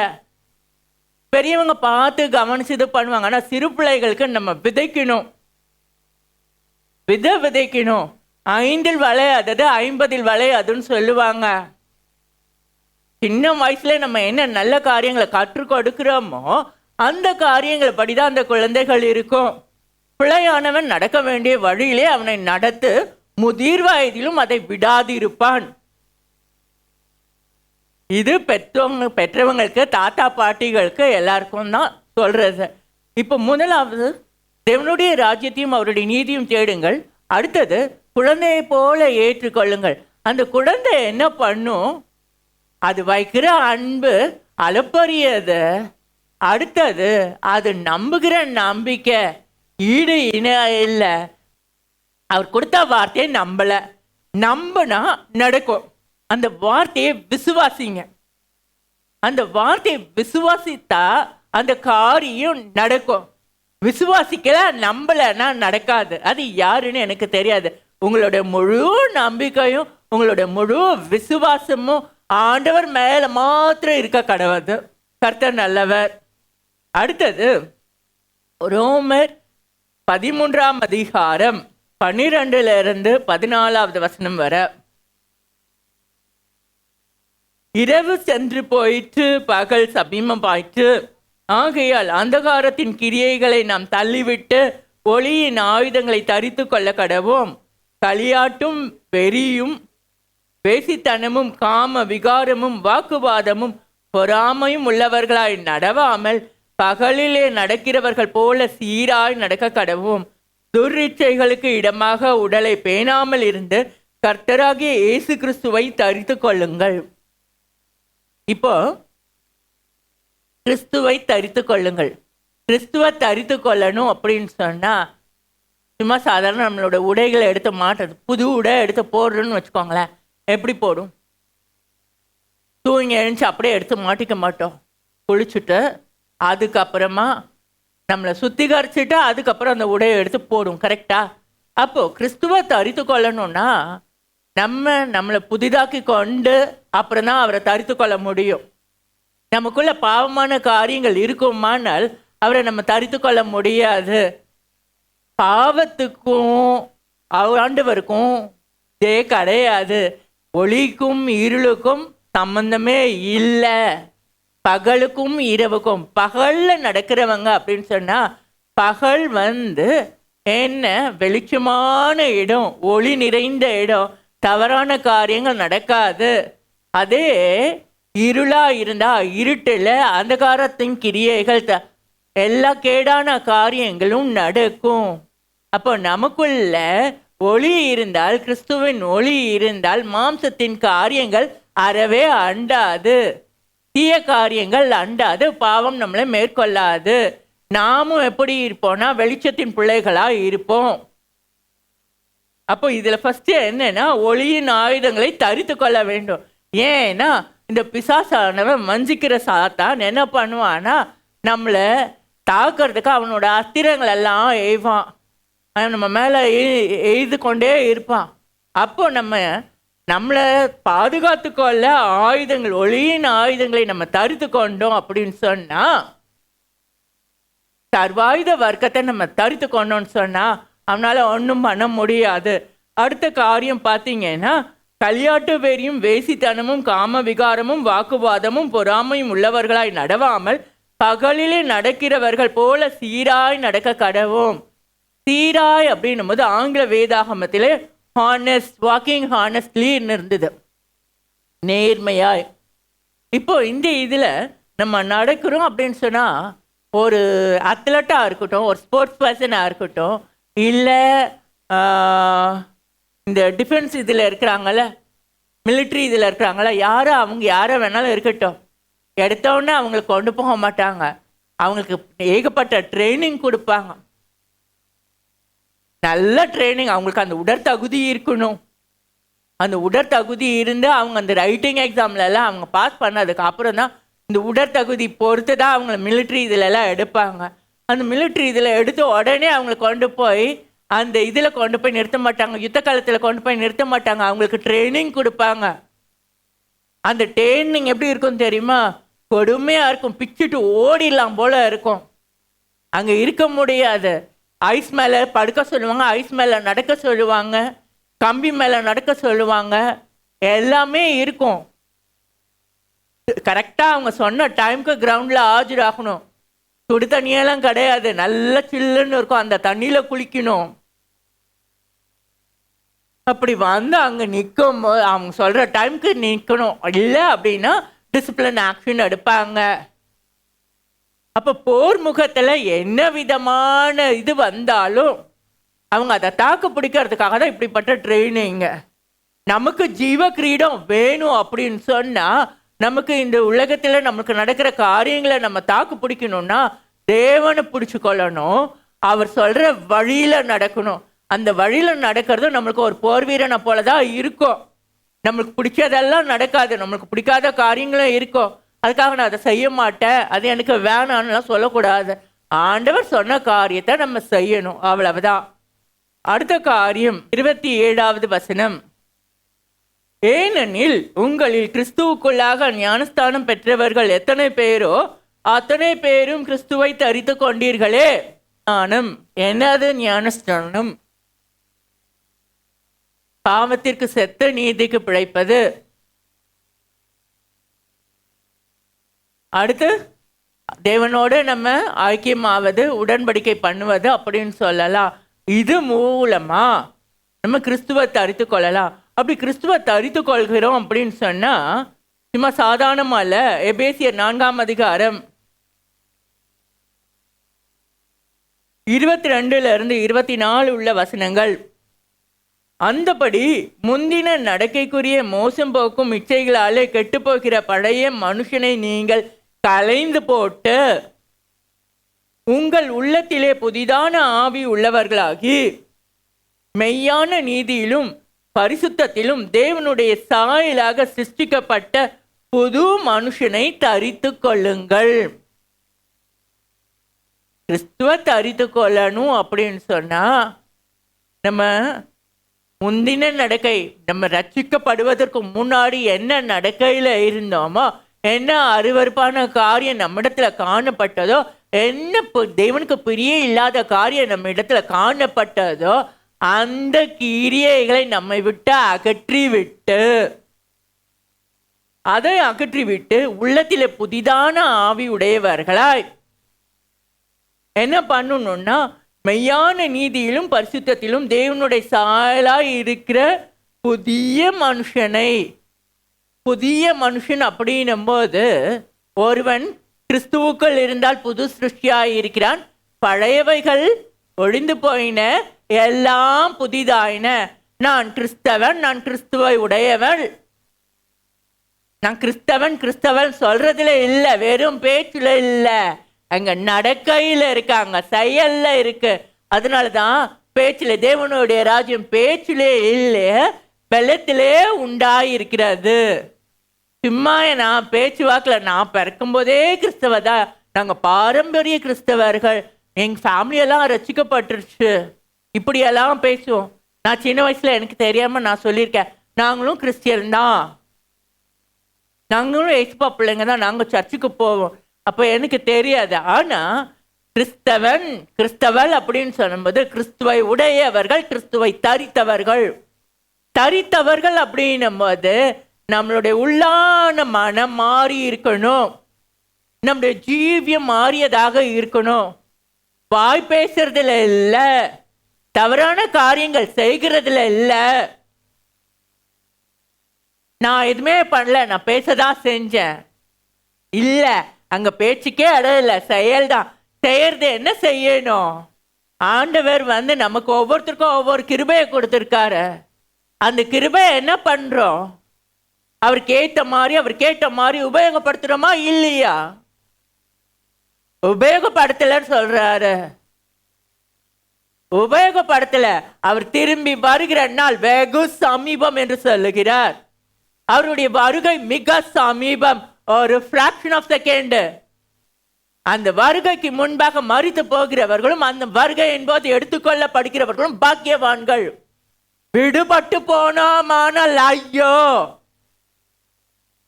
பெரியவங்க பார்த்து கவனிச்சு இது பண்ணுவாங்க. ஆனால் சிறு பிள்ளைகளுக்கு நம்ம விதைக்கணும், விதைக்கணும். 5 விளையாதது 50 விளையாதுன்னு சொல்லுவாங்க. சின்ன வயசுல நம்ம என்ன நல்ல காரியங்களை கற்றுக் கொடுக்கிறோமோ அந்த காரியங்களை படிதான் அந்த குழந்தைகள் இருக்கும். பிள்ளையானவன் நடக்க வேண்டிய வழியிலே அவனை நடத்து, முதிர் வயதிலும் அதை விடாதிருப்பான். இது பெற்றவங்களுக்கு, தாத்தா பாட்டிகளுக்கு எல்லாருக்கும் தான் சொல்றது. இப்போ முதலாவது தேவனுடைய ராஜ்யத்தையும் அவருடைய நீதியும் தேடுங்கள். அடுத்தது குழந்தையை போல ஏற்றுக்கொள்ளுங்கள். அந்த குழந்தை என்ன பண்ணும்? அது வைக்கிற அன்பு அளப்பரியது. அடுத்தது அது நம்புகிற நம்பிக்கை ஈடு இணை இல்லை. அவர் கொடுத்த வார்த்தையை நம்பினா நடக்கும். அந்த வார்த்தையை விசுவாசிங்க. அந்த வார்த்தையை விசுவாசித்தா அந்த காரியம் நடக்கும். விசுவாசிக்கல நம்பலைன்னா நடக்காது. அது யாருன்னு எனக்கு தெரியாது. உங்களுடைய முழு நம்பிக்கையும் உங்களுடைய முழு விசுவாசமும் ஆண்டவர் மேல மாத்திரம் இருக்க கடவுது. கர்த்தர் நல்லவர். அடுத்தது ரோமர் 13ஆம் அதிகாரம் 12லிருந்து 14வது வசனம் வர. இரவு சென்று போயிற்று, பகல் சமீபமாயிற்று. ஆகையால் அந்தகாரத்தின் கிரியைகளை நாம் தள்ளிவிட்டு ஒளியின் ஆயுதங்களை தரித்து கொள்ள கடவோம். களியாட்டும் வெறியும் வேசித்தனமும் காம விகாரமும் வாக்குவாதமும் பொறாமையும் உள்ளவர்களாய் நடவாமல் பகலிலே நடக்கிறவர்கள் போல சீராய் நடக்க கடவோம். துர்ரிச்சைகளுக்கு இடமாக உடலை பேணாமல் இருந்து கர்த்தராகிய இயேசு கிறிஸ்துவை தரித்து கொள்ளுங்கள். இப்போ கிறிஸ்துவை தரித்து கொள்ளுங்கள். கிறிஸ்துவை தரித்து கொள்ளணும் அப்படின்னு சொன்னா சும்மா சாதாரண நம்மளோட உடைகளை எடுத்து மாட்டுறது, புது உடை எடுத்து போடுறோன்னு வச்சுக்கோங்களேன். எப்படி போடும்? தூங்கி எழுந்துச்சு அப்படியே எடுத்து மாட்டிக்க மாட்டோம். குளிச்சுட்டு அதுக்கப்புறமா நம்மளை சுத்திகரிச்சுட்டு அதுக்கப்புறம் அந்த உடையை எடுத்து போடும். கரெக்டா? அப்போ கிறிஸ்துவை தரித்து கொள்ளணும்னா நம்மளை புதிதாக்கி கொண்டு அப்புறம் தான் அவரை தரித்து கொள்ள முடியும். நமக்குள்ள பாவமான காரியங்கள் இருக்குமானால் அவரை நம்ம தரித்து கொள்ள முடியாது. பாவத்துக்கும் ஆண்டவருக்கும் கிடையாது. ஒளிக்கும் இருளுக்கும் சம்பந்தமே இல்லை. பகலுக்கும் இரவுக்கும். பகல்ல நடக்கிறவங்க அப்படின்னு சொன்னா பகல் என்ன வெளிச்சமான இடம், ஒளி நிறைந்த இடம், தவறான காரியங்கள் நடக்காது. அதே இருளா இருந்தா இருட்டில் அந்தகாரத்தின் கிரியைகள் எல்லா கேடான காரியங்களும் நடக்கும். அப்போ நமக்குள்ள ஒளி இருந்தால், கிறிஸ்துவின் ஒளி இருந்தால் மாம்சத்தின் காரியங்கள் அறவே அண்டாது, தீய காரியங்கள் அண்டாது, பாவம் நம்மளை மேற்கொள்ளாது. நாமும் எப்படி இருப்போம்னா வெளிச்சத்தின் பிள்ளைகளா இருப்போம். அப்போ இதுல ஃபர்ஸ்ட் என்னன்னா ஒளியின் ஆயுதங்களை தரித்து கொள்ள வேண்டும். ஏன்னா இந்த பிசாசானவன் வஞ்சிக்கிற சாத்தான் என்ன பண்ணுவான்னா நம்மளை தாக்கிறதுக்கு அவனோட அஸ்திரங்கள் எல்லாம் எய்வான், நம்ம மேலே எய்து கொண்டே இருப்பான். அப்போ நம்மளை பாதுகாத்து கொள்ள ஆயுதங்கள், ஒளியின் ஆயுதங்களை நம்ம தரித்து கொண்டோம் அப்படின்னு சொன்னா சர்வாயுத வர்க்கத்தை நம்ம தரித்து கொண்டோம்னு சொன்னால் அவனால் ஒன்றும் பண்ண முடியாது. அடுத்த காரியம் பார்த்தீங்கன்னா, களியாட்டு வெறியும் வேசித்தனமும் காம விகாரமும் வாக்குவாதமும் பொறாமையும் உள்ளவர்களாய் நடவாமல் பகலிலே நடக்கிறவர்கள் போல சீராய் நடக்க கடவோம். சீராய் அப்படின்னும் போது ஆங்கில வேதாகமத்திலே ஹானஸ்ட், வாக்கிங் ஹானஸ்ட்லின்னு இருந்தது, நேர்மையாய். இப்போ இந்த இதில் நம்ம நடக்கிறோம் அப்படின்னு சொன்னால், ஒரு அத்லட்டாக இருக்கட்டும், ஒரு ஸ்போர்ட்ஸ் பர்சனாக இருக்கட்டும், இல்லை இந்த டிஃபென்ஸ் இதில் இருக்கிறாங்கள, மிலிட்ரி இதில் இருக்கிறாங்கள, அவங்க யாரை வேணாலும் இருக்கட்டும், எடுத்தோடனே அவங்களுக்கு கொண்டு போக மாட்டாங்க. அவங்களுக்கு ஏகப்பட்ட ட்ரைனிங் கொடுப்பாங்க, நல்ல ட்ரைனிங். அவங்களுக்கு அந்த உடற்தகுதி இருக்கணும். அந்த உடற்தகுதி இருந்து அவங்க அந்த ரைட்டிங் எக்ஸாம்லலாம் அவங்க பாஸ் பண்ணதுக்கு அப்புறம் தான் இந்த உடற்தகுதி பொறுத்து தான் அவங்கள மிலிட்ரி இதிலெல்லாம் எடுப்பாங்க. அந்த மிலிட்ரி இதில் எடுத்த உடனே அவங்களை கொண்டு போய் அந்த இதில் கொண்டு போய் நிறுத்த மாட்டாங்க, யுத்த காலத்தில் கொண்டு போய் நிறுத்த மாட்டாங்க. அவங்களுக்கு ட்ரைனிங் கொடுப்பாங்க. அந்த ட்ரைனிங் எப்படி இருக்கும் தெரியுமா? கொடுமையாக இருக்கும், பிச்சுட்டு ஓடிடலாம் போல இருக்கும். அங்கே இருக்க முடியாது. ஐஸ் மேலே படுக்க சொல்லுவாங்க, ஐஸ் மேலே நடக்க சொல்லுவாங்க, கம்பி மேலே நடக்க சொல்லுவாங்க, எல்லாமே இருக்கும். கரெக்டாக அவங்க சொன்ன டைமுக்கு கிரவுண்டில் ஆஜராகணும். சுடு தண்ணியெல்லாம் கிடையாது, நல்ல சில்லுன்னு இருக்கும், அந்த தண்ணியில் குளிக்கணும். அப்படி வந்து அங்கே நிற்கும் போது அவங்க சொல்கிற டைமுக்கு நிற்கணும். இல்லை அப்படின்னா டிசிப்ளின் ஆக்ஷன் எடுப்பாங்க. அப்போ போர் முகத்தில் என்ன விதமான இது வந்தாலும் அவங்க அதை தாக்கு பிடிக்கிறதுக்காக தான் இப்படிப்பட்ட ட்ரைனிங்க. நமக்கு ஜீவ கிரீடம் வேணும் அப்படின்னு சொன்னால், நமக்கு இந்த உலகத்தில் நமக்கு நடக்கிற காரியங்களை நம்ம தாக்கு பிடிக்கணும்னா தேவனை பிடிச்சு கொள்ளணும். அவர் சொல்கிற வழியில் நடக்கணும். அந்த வழியில் நடக்கிறது நம்மளுக்கு ஒரு போர் வீரனை போல தான் இருக்கும். நம்மளுக்கு பிடிச்சதெல்லாம் நடக்காது, நம்மளுக்கு பிடிக்காத காரியங்களும் இருக்கும். அதுக்காக நான் அதை செய்ய மாட்டேன், அது எனக்கு வேணான்னுலாம் சொல்லக்கூடாது. ஆண்டவர் சொன்ன காரியத்தை நம்ம செய்யணும், அவ்வளவுதான். அடுத்த காரியம் 27வது வசனம். ஏனெனில் உங்களில் கிறிஸ்துவுக்குள்ளாக ஞானஸ்தானம் பெற்றவர்கள் எத்தனை பேரோ அத்தனை பேரும் கிறிஸ்துவை தரித்து கொண்டீர்களே. ஞானம் என்னது? ஞானஸ்தானம் பாவத்திற்கு செத்த நீதிக்கு பிழைப்பது. அடுத்து தேவனோடு நம்ம ஐக்கியமாவது, உடன்படிக்கை பண்ணுவது அப்படின்னு சொல்லலாம். இது மூலமா நம்ம கிறிஸ்துவை தரித்து கொள்ளலாம். அப்படி கிறிஸ்துவை தரித்து கொள்கிறோம் அப்படின்னு சொன்னா சும்மா சாதாரணமா இல்ல. எபேசியர் 4ஆம் அதிகாரம் 22 24 உள்ள வசனங்கள். அந்தபடி முந்தின நடக்கைக்குரிய மோசம் போக்கும் இச்சைகளாலே கெட்டுப்போகிற பழைய மனுஷனை நீங்கள் களைந்து போட்டு உங்கள் உள்ளத்திலே புதிதான ஆவி உள்ளவர்களாகி மெய்யான நீதியிலும் பரிசுத்தத்திலும் தேவனுடைய சாயலாக சிருஷ்டிக்கப்பட்ட புது மனுஷனை தரித்து கொள்ளுங்கள். கிறிஸ்துவ தரித்து கொள்ளணும் அப்படின்னு சொன்னா நம்ம முந்தின நடக்கை, நம்ம ரட்சிக்கப்படுவதற்கு முன்னாடி என்ன நடக்கையில் இருந்தோமோ, என்ன அருவருப்பான காரியம் நம்ம இடத்துல காணப்பட்டதோ, என்ன தேவனுக்கு பிரிய இல்லாத காரியம் நம்ம இடத்துல காணப்பட்டதோ, அந்த கிரியைகளை நம்மை விட்டு அகற்றிவிட்டு உள்ளத்திலே புதிதான ஆவி உடையவர்களாய் என்ன பண்ணணும்னா, மெய்யான நீதியிலும் பரிசுத்தத்திலும் தேவனுடைய சாயலாய் இருக்கிற புதிய மனுஷன் அப்படின்னும் போது, ஒருவன் கிறிஸ்துவுக்குள் இருந்தால் புது சிருஷ்டியாய் இருக்கிறான், பழையவைகள் ஒழிந்து போயின, எல்லாம் புதிதாயின. நான் கிறிஸ்தவன், நான் கிறிஸ்துவை உடையவன், நான் கிறிஸ்தவன் சொல்றதுல இல்லை, வெறும் பேச்சுல இல்லை, அங்க நடக்கையில் இருக்காங்க, செயல்ல இருக்கு. அதனாலதான் பேச்சிலே தேவனுடைய ராஜ்யம் பேச்சிலே இல்லை, பலத்திலே உண்டாயிருக்கிறது. சும்மா நான் பேச்சு வாக்கில் நான் பிறக்கும் போதே கிறிஸ்தவதான், நாங்கள் பாரம்பரிய கிறிஸ்தவர்கள், எங்கள் ஃபேமிலியெல்லாம் ரசிக்கப்பட்டுருச்சு, இப்படியெல்லாம் பேசுவோம். நான் சின்ன வயசுல எனக்கு தெரியாம நான் சொல்லியிருக்கேன், நாங்களும் கிறிஸ்டியன் தான், நாங்களும் ஏசுப்பா பிள்ளைங்க தான், நாங்கள் சர்ச்சுக்கு போவோம். அப்போ எனக்கு தெரியாது. ஆனால் கிறிஸ்தவன் கிறிஸ்தவள் அப்படின்னு சொல்லும்போது கிறிஸ்துவை உடையவர்கள், கிறிஸ்துவை தரித்தவர்கள். தரித்தவர்கள் அப்படின்னும் போது நம்மளுடைய உள்ளான மனம் மாறி இருக்கணும், நம்முடைய ஜீவியம் மாறியதாக இருக்கணும். வாய் பேசுறதுல இல்ல, தவறான காரியங்கள் செய்கிறதுல இல்ல. நான் எதுவுமே பண்ணல, நான் பேசதான் செஞ்சேன் இல்ல, அங்க பேச்சுக்கே இடம் இல்லை, செயல்தான். செய்யறது என்ன செய்யணும்? ஆண்டவர் நமக்கு ஒவ்வொருத்தருக்கும் ஒவ்வொரு கிருபையை கொடுத்திருக்காரு. அந்த கிருபையை என்ன பண்றோம்? அவர் கேட்ட மாதிரி உபயோகப்படுத்துறோமா இல்லையா? உபயோகப்படுத்தலன்னு சொல்றாரு. உபயோகப்படுத்தல. அவர் திரும்பி வருகிற நாள் வெகு சமீபம் என்று சொல்லுகிறார். அவருடைய வருகை மிக சமீபம், ஒரு fraction of second. அந்த வருகைக்கு முன்பாக மரித்து போகிறவர்களும் அந்த வருகை என்பது எடுத்துக்கொள்ளப்படுகிறவர்களும் பாக்கியவான்கள். விடுபட்டு போனோமானால் ஐயோ,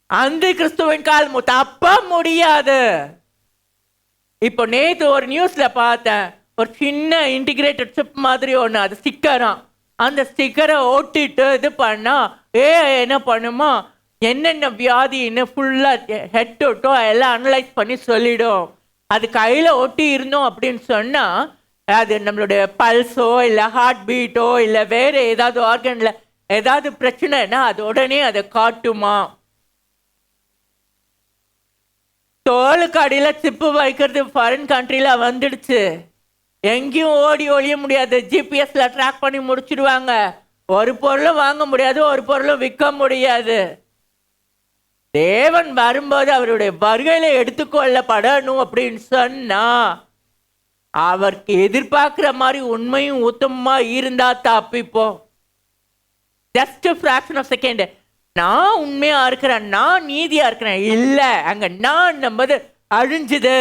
அந்த கிறிஸ்துவின் கால் தப்ப முடியாது. இப்போ நேற்று ஒரு நியூஸ்ல பார்த்தேன், ஒரு சின்ன இன்டிகிரேட்டட் சிப் மாதிரி ஒன்று, அது ஸ்டிக்கராம். அந்த ஸ்டிக்கரை ஒட்டிட்டு இது பண்ணா என்ன பண்ணுமா, என்னென்ன வியாதின்னு ஃபுல்லாக ஹெட் டு எல்லாம் அனலைஸ் பண்ணி சொல்லிடும். அது கையில் ஒட்டி இருந்தோம் அப்படின்னு சொன்னால், அது நம்மளுடைய பல்ஸோ இல்லை ஹார்ட் பீட்டோ இல்லை வேறு ஏதாவது ஆர்கனில் ஏதாவது பிரச்சனைனா அது உடனே அதை காட்டுமா. தோலுக்கு அடியில் சிப்பு வைக்கிறது ஃபாரின் கண்ட்ரியில் வந்துடுச்சு. எங்கேயும் ஓடி ஒழிய முடியாது, ஜிபிஎஸ்ல ட்ராக் பண்ணி முடிச்சிடுவாங்க. ஒரு பொருளும் வாங்க முடியாது, ஒரு பொருளும் விற்க முடியாது. தேவன் வரும்போது அவருடைய வருகையில எடுத்துக்கொள்ளப்படணும் அப்படின்னு சொன்னா, அவருக்கு எதிர்பார்க்கிற மாதிரி உண்மையும் உத்தமமா இருந்தா தப்பிப்போம். Just fraction of second. நான் உண்மையா இருக்கிறேன், நான் நீதியா இருக்கிறேன் இல்ல, அங்க நான் நம்பது அழிஞ்சுது.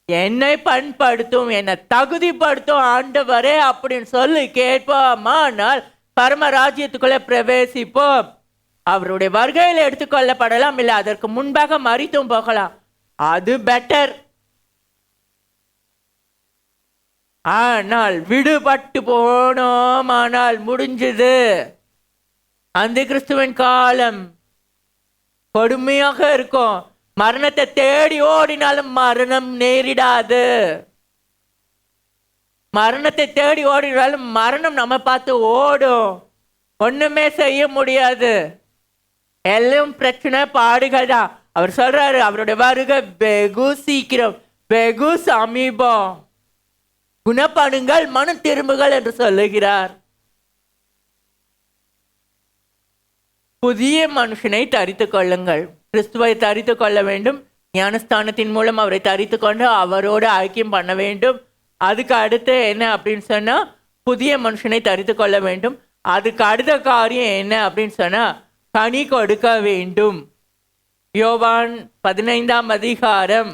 என்னை பண்படுத்தும், என்னை தகுதிப்படுத்தும் ஆண்டவரே அப்படின்னு சொல்லி கேட்போமானால் பரமராஜ்யத்துக்குள்ள பிரவேசிப்போம். அவருடைய வருகையில் எடுத்துக்கொள்ளப்படலாம், இல்லை அதற்கு முன்பாக மரித்தும் போகலாம், அது பெட்டர். ஆனால் விடுபட்டு போனோம், ஆனால் முடிஞ்சது. அந்த கிறிஸ்துவின் காலம் கொடுமையாக இருக்கும். மரணத்தை தேடி ஓடினாலும் மரணம் நேரிடாது. மரணத்தை தேடி ஓடினாலும் மரணம் நம்ம பார்த்து ஓடும், ஒண்ணுமே செய்ய முடியாது. எல்லாம் பிரச்சனை பாடுகள் தான். அவர் சொல்றாரு அவருடைய வருகை வெகு சீக்கிரம், வெகு சமீபம். குணப்படுங்கள், மனம் திரும்புகள் என்று சொல்லுகிறார். புதிய மனுஷனை தரித்துக் கொள்ளுங்கள். கிறிஸ்துவை தரித்து கொள்ள வேண்டும். ஞானஸ்தானத்தின் மூலம் அவரை தரித்து கொண்டு அவரோடு ஐக்கியம் பண்ண வேண்டும். அதுக்கு அடுத்து என்ன அப்படின்னு சொன்னா, புதிய மனுஷனை தரித்து கொள்ள வேண்டும். அதுக்கு அடுத்த காரியம் என்ன அப்படின்னு சொன்னா, கனி கொடுக்க வேண்டும். யோவான் 15ஆம் அதிகாரம்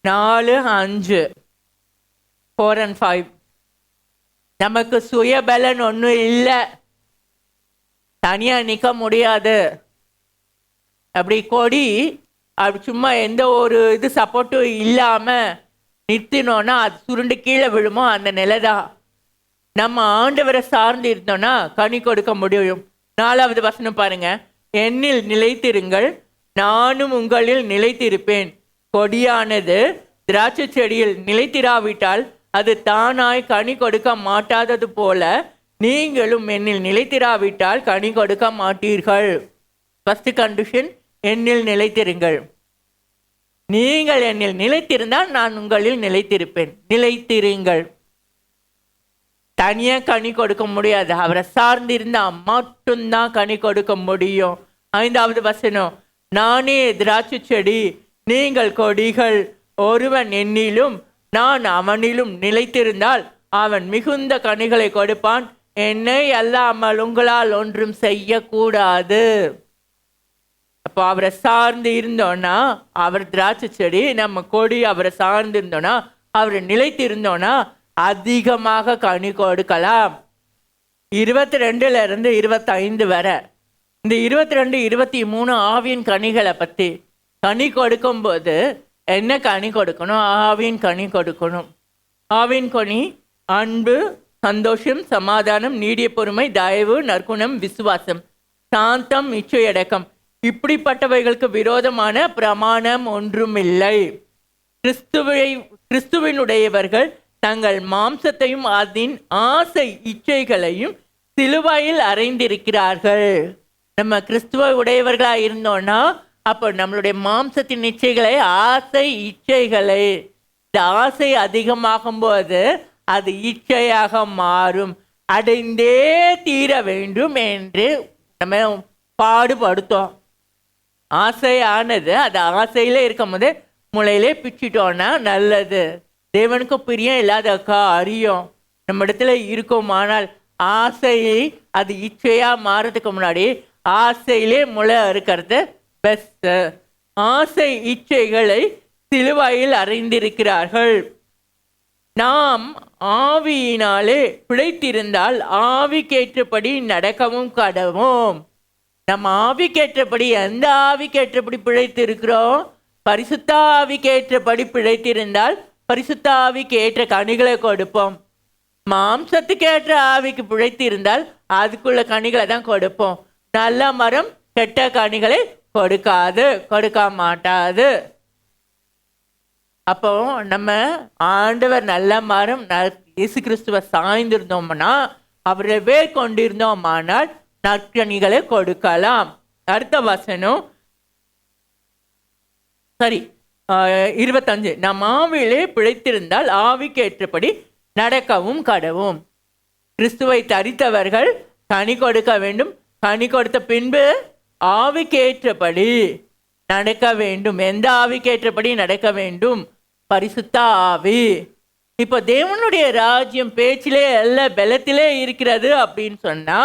4:5 4 and 5. நமக்கு சுயபலன் ஒன்றும் இல்லை, தனியா நிற்க முடியாது. அப்படி கொடி அப்படி சும்மா எந்த ஒரு இது சப்போர்ட்டும் இல்லாம நிறுத்தினோன்னா அது சுருண்டு கீழே விழுமோ, அந்த நிலை தான். நம்ம ஆண்டவரை சார்ந்து இருந்தோம்னா கனி கொடுக்க முடியும். 4வது வசனம் பாருங்க. என்னில் நிலைத்திருங்கள், நானும் உங்களில் நிலைத்திருப்பேன். கொடியானது திராட்சை செடியில் நிலைத்திராவிட்டால் அது தானாய் கனி கொடுக்க மாட்டாதது போல நீங்களும் என்னில் நிலைத்திராவிட்டால் கனி கொடுக்க மாட்டீர்கள். ஃபர்ஸ்ட் கண்டிஷன், என்னில் நிலைத்திருங்கள். நீங்கள் என்னில் நிலைத்திருந்தால் நான் உங்களில் நிலைத்திருப்பேன். நிலைத்திருங்கள். தனியா கனி கொடுக்க முடியாது, அவரை சார்ந்திருந்தா மட்டும்தான் கனி கொடுக்க முடியும். 5வது வசனம். நானே திராட்சை செடி, நீங்கள் கொடிகள். ஒருவன் என்னிலும் நான் அவனிலும் நிலைத்திருந்தால் அவன் மிகுந்த கனிகளை கொடுப்பான். என்னை அல்லாமல் உங்களால் ஒன்றும் செய்யக்கூடாது. அப்போ அவரை சார்ந்து இருந்தோன்னா அவர் திராட்சை செடி, நம்ம கொடி. அவரை சார்ந்து இருந்தோன்னா, அவரை நிலைத்து இருந்தோன்னா அதிகமாக கனி கொடுக்கலாம். 22 இருந்து 25 வரை இந்த 22, 23 ஆவியின் கனிகளை பற்றி. கனி கொடுக்கும்போது என்ன கனி கொடுக்கணும்? ஆவியின் கனி கொடுக்கணும். ஆவியின் கனி அன்பு, சந்தோஷம், சமாதானம், நீடிய பொறுமை, தயவு, நற்குணம், விசுவாசம், சாந்தம், இச்சையடக்கம். இப்படிப்பட்டவைகளுக்கு விரோதமான பிரமாணம் ஒன்றுமில்லை. கிறிஸ்துவினுடையவர்கள் தங்கள் மாம்சத்தையும் அதன் ஆசை இச்சைகளையும் சிலுவையில் அறைந்திருக்கிறார்கள். நம்ம கிறிஸ்துவ உடையவர்களாக இருந்தோம்னா அப்போ நம்மளுடைய மாம்சத்தின் இச்சைகளை, ஆசை இச்சைகளை, இந்த ஆசை அதிகமாகும் போது அது இச்சையாக மாறும். அடைந்தே தீர வேண்டும் என்று நம்ம பாடுபடுத்தோம். ஆசையானது அது ஆசையில இருக்கும் போது முளையிலே பிச்சிட்டோன்னா நல்லது. தேவனுக்கு பிரியம் இல்லாத காரியம் நம்ம இடத்துல இருக்குமானால் ஆசையை அது இச்சையா மாறதுக்கு முன்னாடி ஆசையிலே முளை இருக்கிறது பெஸ்ட். ஆசை இச்சைகளை சிலுவையில் அறைந்திருக்கிறார்கள். நாம் ஆவியினாலே பிழைத்திருந்தால் ஆவிக்கேற்றபடி நடக்கவும் கடவும். நம்ம ஆவிக்கேற்றபடி, எந்த ஆவிக்கேற்றபடி பிழைத்திருக்கிறோம்? பரிசுத்த ஆவிக்கேற்றபடி பிழைத்திருந்தால் பரிசுத்த ஆவிக்கு ஏற்ற கனிகளை கொடுப்போம். மாம்சத்துக்கு ஏற்ற ஆவிக்கு பிழைத்திருந்தால் அதுக்குள்ள கனிகளை தான் கொடுப்போம். நல்ல மரம் கெட்ட கனிகளை கொடுக்க மாட்டாது. அப்போ நம்ம ஆண்டவர் நல்ல மரம் இயேசு கிறிஸ்துவ சாய்ந்திருந்தோம்னா, அவரவே கொண்டிருந்தோமானால் நற்கனிகளை கொடுக்கலாம். அடுத்த வசனம் 25. நம் ஆவியிலே பிழைத்திருந்தால் ஆவிக்கு ஏற்றபடி நடக்கவும் கடவும். கிறிஸ்துவை தரித்தவர்கள் கனி கொடுக்க வேண்டும். கனி கொடுத்த பின்பு ஆவிக்கேற்றபடி நடக்க வேண்டும். எந்த ஆவிக்கேற்றபடி நடக்க வேண்டும்? பரிசுத்த ஆவி. இப்போ தேவனுடைய ராஜ்யம் பேச்சிலே அல்ல பலத்திலே இருக்கிறது அப்படின்னு சொன்னா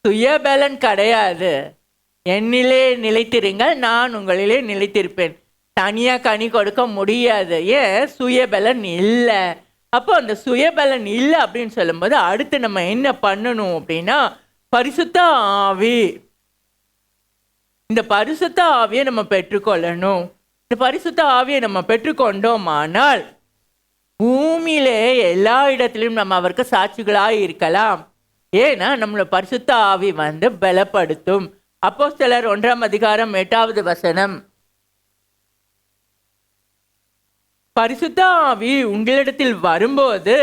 சுயபலன் கிடையாது. என்னிலே நிலைத்திருங்கள், நான் உங்களிலே நிலைத்திருப்பேன். தனியா கனி கொடுக்க முடியாது. ஏன்? சுயபலன் இல்லை. அப்போ அந்த சுயபலன் இல்லை அப்படின்னு சொல்லும்போது அடுத்து நம்ம என்ன பண்ணணும் அப்படின்னா பரிசுத்த ஆவி. இந்த பரிசுத்த ஆவியை நம்ம பெற்றுக்கொள்ளணும். இந்த பரிசுத்த ஆவியை நம்ம பெற்றுக்கொண்டோமானால் பூமியிலே எல்லா இடத்திலும் நம்ம அவருக்கு சாட்சிகளாக இருக்கலாம். ஏன்னா நம்மளோட பரிசுத்த ஆவி பலப்படுத்தும். அப்போஸ்தலர் 1:8 பரிசுத்த ஆவி உங்களிடத்தில் வரும்போது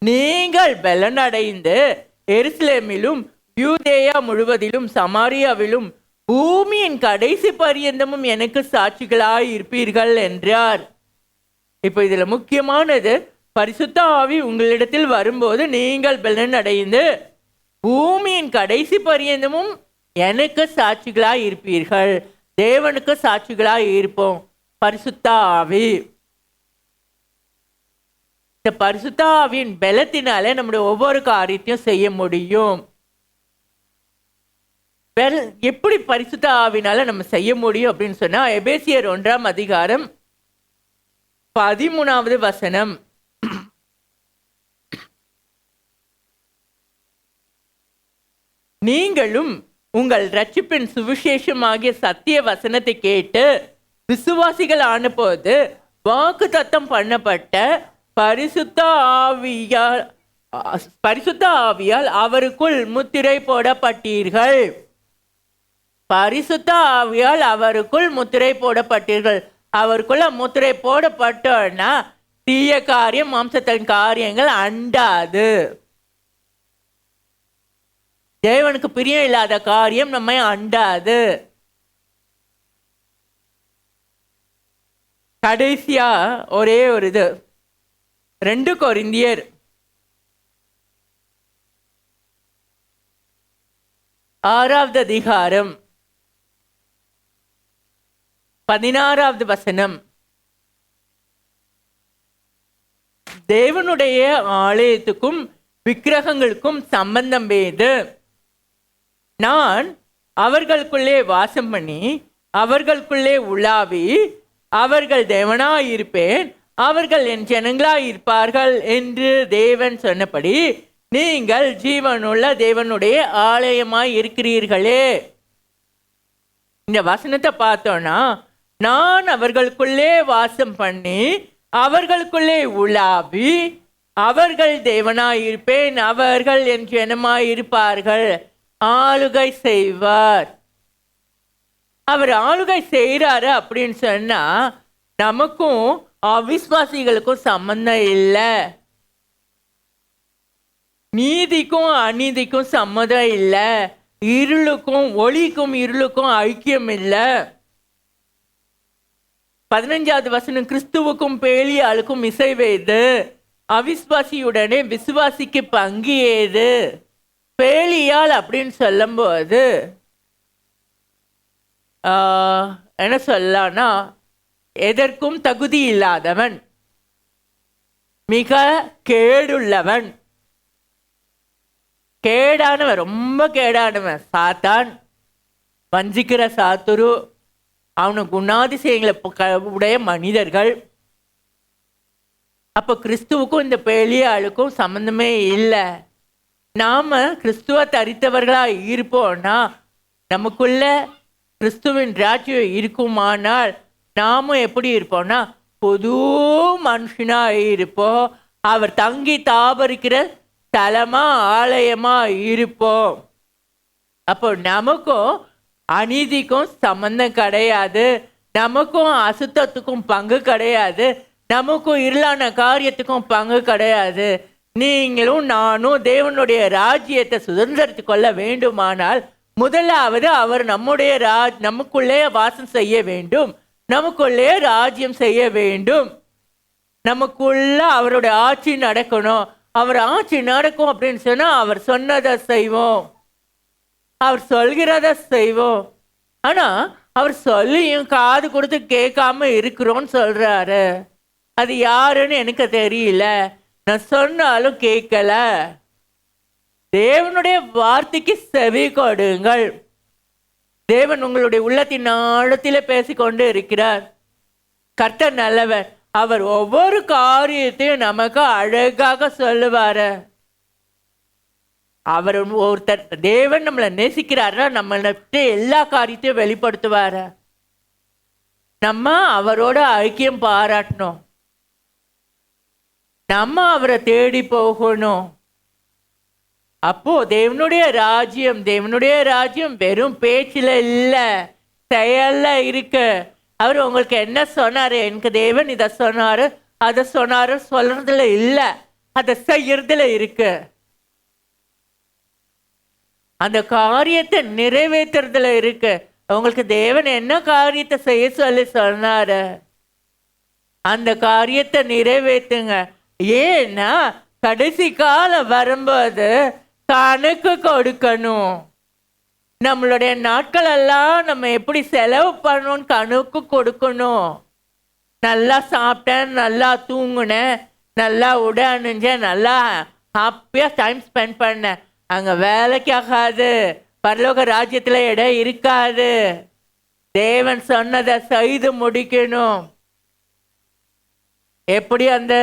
நீங்கள் பலனடைந்து எருசலேமிலும் யூதேயா முழுவதிலும் சமாரியாவிலும் பூமியின் கடைசி பரியந்தமும் எனக்கு சாட்சிகளாய் இருப்பீர்கள் என்றார். இப்போ இதுல முக்கியமானது, பரிசுத்த ஆவி உங்களிடத்தில் வரும்போது நீங்கள் பலனடைந்து பூமியின் கடைசி பரியந்தமும் எனக்கு சாட்சிகளாய் இருப்பீர்கள். தேவனுக்கு சாட்சிகளாய் இருப்போம். பரிசுத்த ஆவி. இந்த பரிசுத்த ஆவியின் பலத்தினாலே நம்முடைய ஒவ்வொரு காரியத்தையும் செய்ய முடியும். எப்படி பரிசுத்த ஆவினால நம்ம செய்ய முடியும் அப்படின்னு சொன்னா எபேசியர் 1:13 நீங்களும் உங்கள் ரட்சிப்பின் சுவிசேஷமாகிய சத்திய வசனத்தை கேட்டு விசுவாசிகள் ஆன போது வாக்கு தத்தம் பண்ணப்பட்ட பரிசுத்த ஆவியால் அவருக்குள் முத்திரை போடப்பட்டீர்கள். பரிசுத்த ஆவியால் அவருக்குள் முத்திரை போடப்பட்டீர்கள். அவருக்குள்ள முத்திரை போடப்பட்டோன்னா தீய காரியம், மாம்சத்தின் காரியங்கள் அண்டாது. தேவனுக்கு பிரியம் இல்லாத காரியம் நம்மை அண்டாது. கடைசியா ஒரே ஒரு இது 2 கொரிந்தியர் 6 16 தேவனுடைய ஆலயத்துக்கும் விக்கிரகங்களுக்கும் சம்பந்தம் ஏது? நான் அவர்களுக்குள்ளே வாசம் பண்ணி அவர்களுக்குள்ளே உலாவி அவர்கள் தேவனாயிருப்பேன், அவர்கள் என் ஜனங்களாயிருப்பார்கள் என்று தேவன் சொன்னபடி நீங்கள் ஜீவனுள்ள தேவனுடைய ஆலயமாய் இருக்கிறீர்களே. இந்த வசனத்தை பார்த்தோன்னா, நான் அவர்களுக்குள்ளே வாசம் பண்ணி அவர்களுக்குள்ளே உலாவி அவர்கள் தேவனாய் இருப்பேன், அவர்கள் என் ஜனமாய் இருப்பார்கள். ஆளுகை செய்வார். அவர் ஆளுகை செய்கிறாரு அப்படின்னு சொன்னா நமக்கும் அவிஸ்வாசிகளுக்கும் சம்பந்தம் இல்லை. நீதிக்கும் அநீதிக்கும் சம்மதம் இல்லை. இருளுக்கும் ஒளிக்கும் இருளுக்கும் ஐக்கியம் இல்லை. 15வது வசனம், கிறிஸ்துவுக்கும் பேலியாளுக்கும் இசைவேது, அவிஸ்வாசியுடனே விசுவாசிக்கு பங்கு ஏது. பேலியால் அப்படின்னு சொல்லும்போது என்ன சொல்லலாம்னா, எதற்கும் தகுதி இல்லாதவன், மிக கேடுள்ளவன், கேடானவன், ரொம்ப கேடானவன், சாத்தான், வஞ்சிக்கிற சாத்துரு, அவனுக்கு குணாதிசயங்களை உடைய மனிதர்கள். அப்போ கிறிஸ்துவுக்கும் இந்த பேலியாளுக்கும் சம்பந்தமே இல்லை. நாம் கிறிஸ்துவ தரித்தவர்களாக இருப்போம்னா, நமக்குள்ள கிறிஸ்துவின் ராஜ்யம் இருக்குமானால் நாமும் எப்படி இருப்போம்னா புது மனுஷனாக இருப்போம். அவர் தங்கி தாபரிக்கிற தலமா ஆலயமா இருப்போம். அப்போ நமக்கும் அநீதிக்கும் சம்பந்தம் கிடையாது, நமக்கும் அசுத்தத்துக்கும் பங்கு கிடையாது, நமக்கும் இருளான காரியத்துக்கும் பங்கு கிடையாது. நீங்களும் நானும் தேவனுடைய ராஜ்யத்தை சுதந்திரத்து கொள்ள வேண்டுமானால் முதலாவது அவர் நம்முடைய நமக்குள்ளே வாசம் செய்ய வேண்டும், நமக்குள்ளே ராஜ்யம் செய்ய வேண்டும், நமக்குள்ள அவருடைய ஆட்சி நடக்கணும். அவர் ஆட்சி நடக்கும் அப்படின்னு சொன்னா அவர் சொன்னதை செய்வோம், அவர் சொல்கிறத செய்வோம். ஆனா அவர் சொல்லியும் காது கொடுத்து கேட்காம இருக்கிறோன்னு சொல்றாரு. அது யாருன்னு எனக்கு தெரியல, நான் சொன்னாலும் கேட்கல. தேவனுடைய வார்த்தைக்கு செவி கொடுங்கள். தேவன் உங்களுடைய உள்ளத்தின் ஆழத்திலே பேசிக்கொண்டு இருக்கிறார். கர்த்தர் நல்லவர். அவர் ஒவ்வொரு காரியத்தையும் நமக்கு அழகாக சொல்லுவார். அவர் ஒருத்தர் தேவன் நம்மளை நேசிக்கிறாருன்னா நம்மள்கிட்ட எல்லா காரியத்தையும் வெளிப்படுத்துவார். நம்ம அவரோட ஐக்கியம் பாராட்டணும், நம்ம அவரை தேடி போகணும். அப்போ தேவனுடைய ராஜ்யம் வெறும் பேச்சில் இல்லை, செயல்ல இருக்கு. அவர் உங்களுக்கு என்ன சொன்னாரு, எனக்கு தேவன் இதை சொன்னாரு அதை சொன்னாரு சொல்றதுல இல்லை, அதை செய்யறதுல இருக்கு. அந்த காரியத்தை நிறைவேற்றுறதுல இருக்கு. உங்களுக்கு தேவன் என்ன காரியத்தை செய்ய சொல்லி சொன்னாரு அந்த காரியத்தை நிறைவேற்றுங்க. ஏன்னா கடைசி காலம் வரும்போது கணக்கு கொடுக்கணும். நம்மளுடைய நாட்கள் எல்லாம் நம்ம எப்படி செலவு பண்ணணும்னு கணக்கு கொடுக்கணும். நல்லா சாப்பிட்டேன், நல்லா தூங்குனேன், நல்லா உட அணிஞ்சேன், நல்லா ஹாப்பியாக டைம் ஸ்பெண்ட் பண்ணேன், அங்கே வேலைக்கு ஆகாது, பரலோக ராஜ்யத்தில் இடம் இருக்காது. தேவன் சொன்னதை செய்து முடிக்கணும். எப்படி அந்த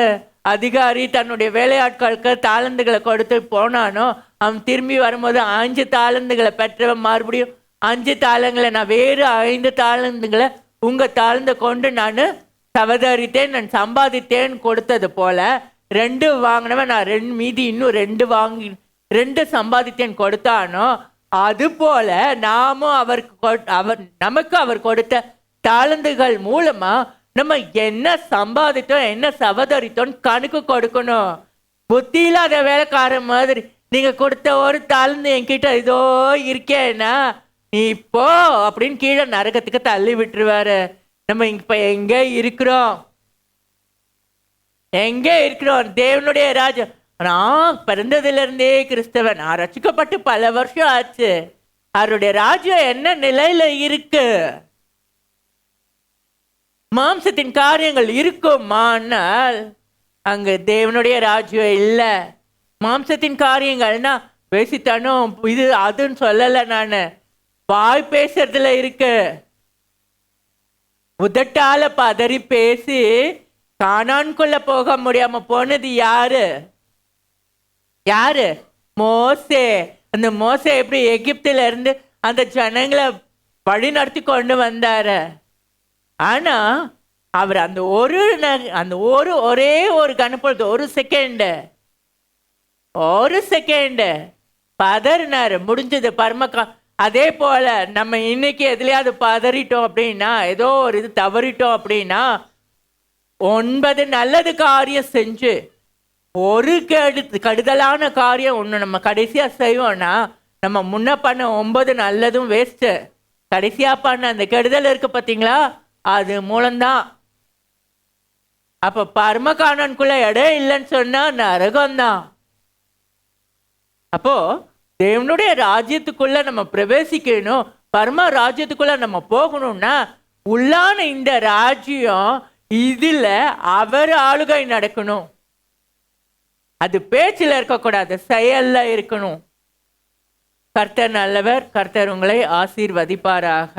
அதிகாரி தன்னுடைய வேலையாட்களுக்கு தாளந்துகளை கொடுத்து போனானோ, அவன் திரும்பி வரும்போது 5 தாளந்துகளை பெற்றவன் மறுபடியும் 5 தாளங்களை, நான் வேறு 5 தாளந்துகளை உங்கள் தாளந்தை கொண்டு நான் சவதரித்தேன், நான் சம்பாதித்தேன் கொடுத்தது போல 2 வாங்கினவன் நான் மீதி இன்னும் 2 சம்பாதித்தேன் கொடுத்தானோ, அது போல நாமும் நமக்கு அவர் கொடுத்த தாளந்துகள் மூலமா நம்ம என்ன சம்பாதித்தோம், என்ன சவதரித்தோம் கணக்கு கொடுக்கணும். புத்தி இல்லாத வேலைக்காரன் மாதிரி நீங்க கொடுத்த ஒரு தாழ்ந்து என்கிட்ட இதோ இருக்கேன்னா நீ இப்போ அப்படின்னு கீழே நரகத்துக்கு தள்ளி விட்டுருவாரு. நம்ம இப்ப எங்க இருக்கிறோம்? தேவனுடைய ராஜ்யம். நான் பிறந்ததுல இருந்தே கிறிஸ்தவன், நான் ரட்சிக்கப்பட்டு பல வருஷம் ஆச்சு. அவருடைய ராஜ்யம் என்ன நிலையில இருக்கு? மாம்சத்தின் காரியங்கள் இருக்குமானால் அங்க தேவனுடைய ராஜ்யம் இல்லை. மாம்சத்தின் காரியங்கள்னா பேசித்தனும் இது அதுன்னு சொல்லலை, நான் வாய் பேசுறதுல இருக்கு. உதட்டால பதறி பேசி கானான்குள்ள போக முடியாம போனது யாரு? யாரு? மோசே. அந்த மோசே எப்படி எகிப்தில இருந்து அந்த ஜனங்களை வழி நடத்தி கொண்டு வந்தாரு. ஆனா அவர் அந்த ஒரே ஒரு கணப்பொழுது ஒரு செகண்ட் பதறினாரு, முடிஞ்சது பரமக்கா. அதே போல நம்ம இன்னைக்கு எதுலையாவது பதறிட்டோம் அப்படின்னா, ஏதோ ஒரு இது தவறிட்டோம் அப்படின்னா, 9 நல்லது காரியம் செஞ்சு ஒரு கெடுதலான காரியம் ஒன்று நம்ம கடைசியா செய்வோம்னா, நம்ம முன்ன பண்ண 9 நல்லதும் வேஸ்ட். கடைசியா பண்ண அந்த கெடுதல் இருக்கு பார்த்தீங்களா, அது மூலம்தான். அப்ப பரமகாணனுக்குள்ள இடம் இல்லைன்னு சொன்னா நரகம்தான். அப்போ தேவனுடைய ராஜ்யத்துக்குள்ள நம்ம பிரவேசிக்கணும், பரம ராஜ்யத்துக்குள்ள நம்ம போகணும்னா, உள்ளான இந்த ராஜ்யம் இதுல அவர் ஆளுகை நடக்கணும். அது பேச்சில் இருக்கக்கூடாது, செயல்ல இருக்கணும். கர்த்தர் நல்லவர். கர்த்தர் உங்களை ஆசீர்வதிப்பாராக.